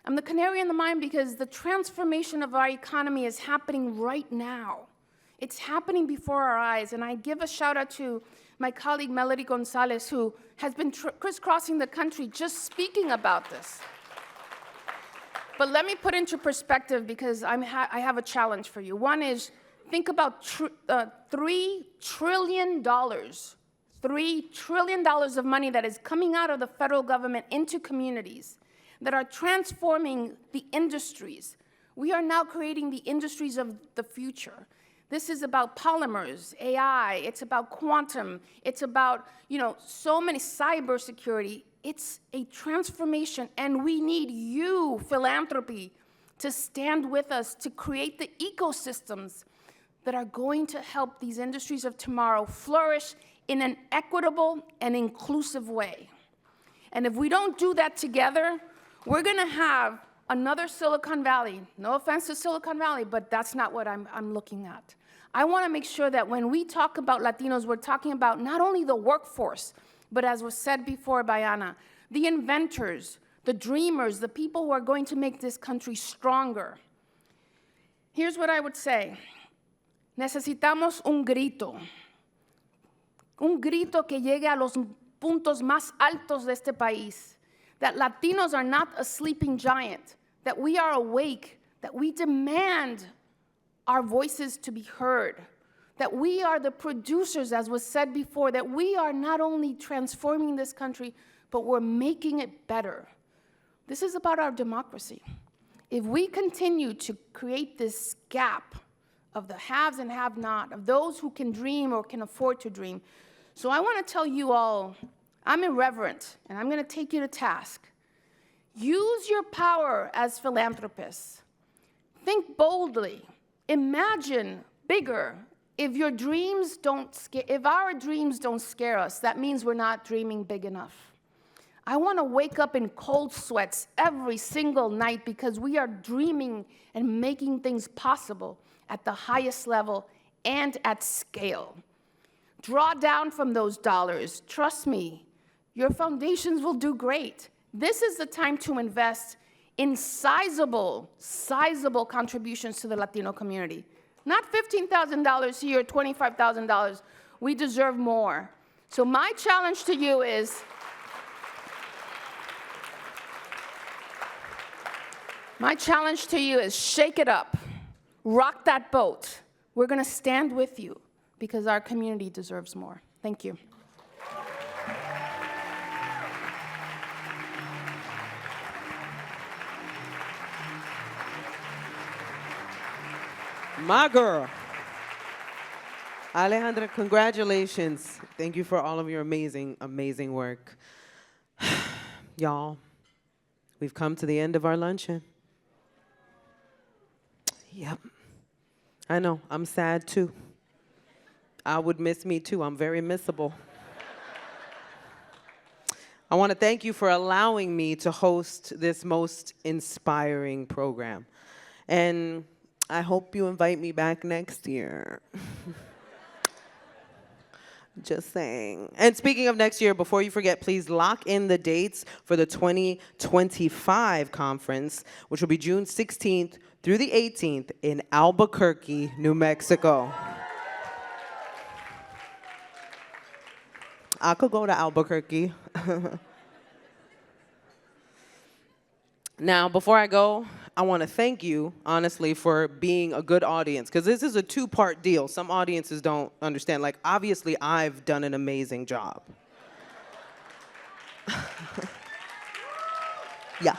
I'm the canary in the mine because the transformation of our economy is happening right now. It's happening before our eyes. And I give a shout out to my colleague Melody Gonzalez, who has been crisscrossing the country just speaking about this. But let me put into perspective, because I have a challenge for you. One is, think about $3 trillion. $3 trillion of money that is coming out of the federal government into communities that are transforming the industries. We are now creating the industries of the future. This is about polymers, AI, it's about quantum, it's about, so many cybersecurity. It's a transformation, and we need you, philanthropy, to stand with us to create the ecosystems that are going to help these industries of tomorrow flourish in an equitable and inclusive way. And if we don't do that together, we're gonna have another Silicon Valley. No offense to Silicon Valley, but that's not what I'm looking at. I wanna make sure that when we talk about Latinos, we're talking about not only the workforce, but as was said before by Ana, the inventors, the dreamers, the people who are going to make this country stronger. Here's what I would say. Necesitamos un grito que llegue a los puntos más altos de este país, that Latinos are not a sleeping giant, that we are awake, that we demand our voices to be heard, that we are the producers, as was said before, that we are not only transforming this country, but we're making it better. This is about our democracy. If we continue to create this gap of the haves and have-not, of those who can dream or can afford to dream. So I want to tell you all, I'm irreverent, and I'm going to take you to task. Use your power as philanthropists. Think boldly. Imagine bigger. If our dreams don't scare us, that means we're not dreaming big enough. I want to wake up in cold sweats every single night because we are dreaming and making things possible at the highest level and at scale. Draw down from those dollars. Trust me, your foundations will do great. This is the time to invest in sizable contributions to the Latino community. Not $15,000 here, $25,000. We deserve more. So my challenge to you is, shake it up. Rock that boat. We're going to stand with you because our community deserves more. Thank you. My girl. Alejandra, congratulations. Thank you for all of your amazing, amazing work. Y'all, we've come to the end of our luncheon. Yep. I know, I'm sad too. I would miss me too. I'm very missable. I want to thank you for allowing me to host this most inspiring program. And I hope you invite me back next year. Just saying. And speaking of next year, before you forget, please lock in the dates for the 2025 conference, which will be June 16th through the 18th in Albuquerque, New Mexico. I could go to Albuquerque. Now, before I go, I want to thank you, honestly, for being a good audience, because this is a two-part deal. Some audiences don't understand. Like, obviously, I've done an amazing job. Yeah.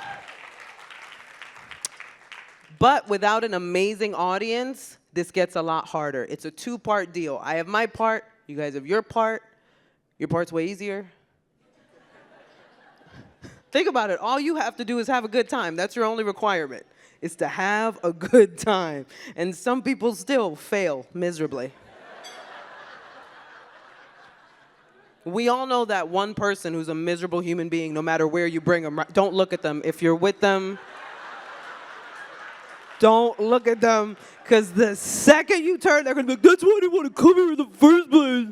But without an amazing audience, this gets a lot harder. It's a two-part deal. I have my part, you guys have your part. Your part's way easier. Think about it. All you have to do is have a good time. That's your only requirement, is to have a good time. And some people still fail miserably. We all know that one person who's a miserable human being, no matter where you bring them. Don't look at them. If you're with them, don't look at them, because the second you turn, they're going to be like, that's why I didn't want to come here in the first place.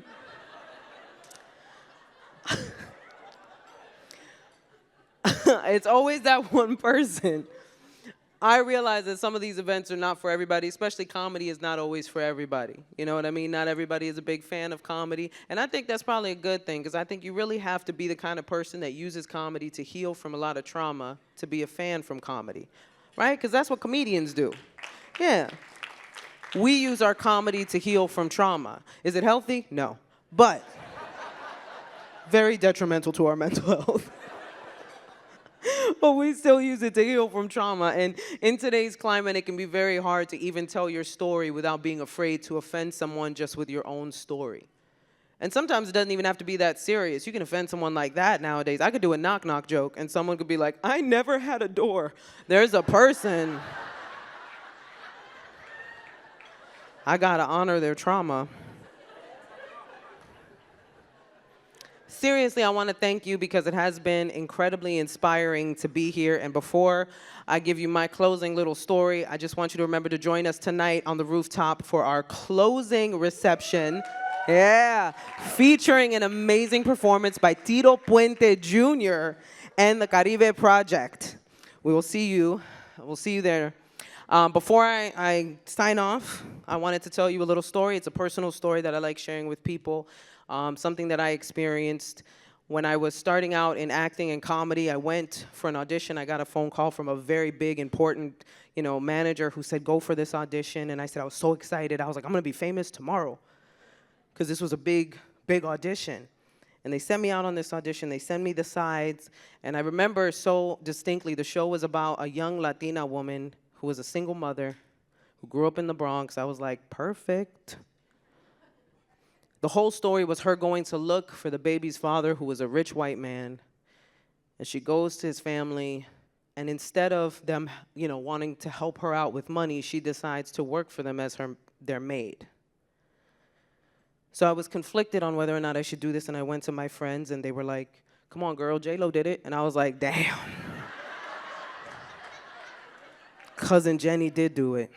It's always that one person. I realize that some of these events are not for everybody, especially comedy is not always for everybody. You know what I mean? Not everybody is a big fan of comedy. And I think that's probably a good thing, because I think you really have to be the kind of person that uses comedy to heal from a lot of trauma to be a fan from comedy, right? Because that's what comedians do. Yeah. We use our comedy to heal from trauma. Is it healthy? No. But very detrimental to our mental health. But we still use it to heal from trauma. And in today's climate, it can be very hard to even tell your story without being afraid to offend someone just with your own story. And sometimes it doesn't even have to be that serious. You can offend someone like that nowadays. I could do a knock-knock joke, and someone could be like, I never had a door. There's a person. I gotta honor their trauma. Seriously, I want to thank you because it has been incredibly inspiring to be here. And before I give you my closing little story, I just want you to remember to join us tonight on the rooftop for our closing reception. Yeah, featuring an amazing performance by Tito Puente Jr. and the Caribe Project. We will see you. We'll see you there. Before I sign off, I wanted to tell you a little story. It's a personal story that I like sharing with people. Something that I experienced when I was starting out in acting and comedy. I went for an audition. I got a phone call from a very big, important, manager who said, go for this audition. And I said, I was so excited. I was like, I'm going to be famous tomorrow, because this was a big, big audition. And they sent me out on this audition. They sent me the sides. And I remember so distinctly, the show was about a young Latina woman who was a single mother who grew up in the Bronx. I was like, perfect. The whole story was her going to look for the baby's father, who was a rich white man. And she goes to his family, and instead of them, wanting to help her out with money, she decides to work for them as their maid. So I was conflicted on whether or not I should do this, and I went to my friends, and they were like, come on, girl, J-Lo did it. And I was like, damn. Cousin Jenny did do it.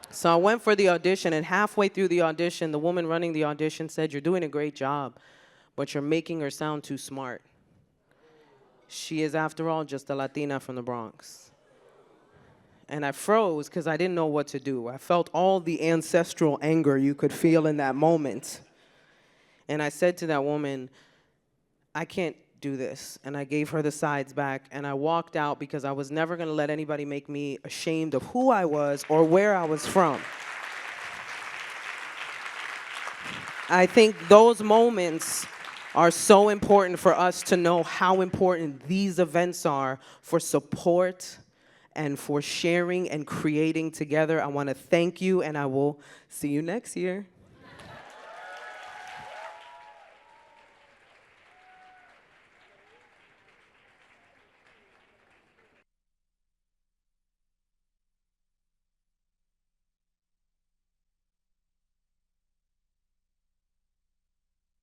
So I went for the audition, and halfway through the audition, the woman running the audition said, you're doing a great job, but you're making her sound too smart. She is, after all, just a Latina from the Bronx. And I froze because I didn't know what to do. I felt all the ancestral anger you could feel in that moment. And I said to that woman, I can't do this. And I gave her the sides back, and I walked out because I was never going to let anybody make me ashamed of who I was or where I was from. I think those moments are so important for us to know how important these events are for support and for sharing and creating together. I want to thank you, and I will see you next year.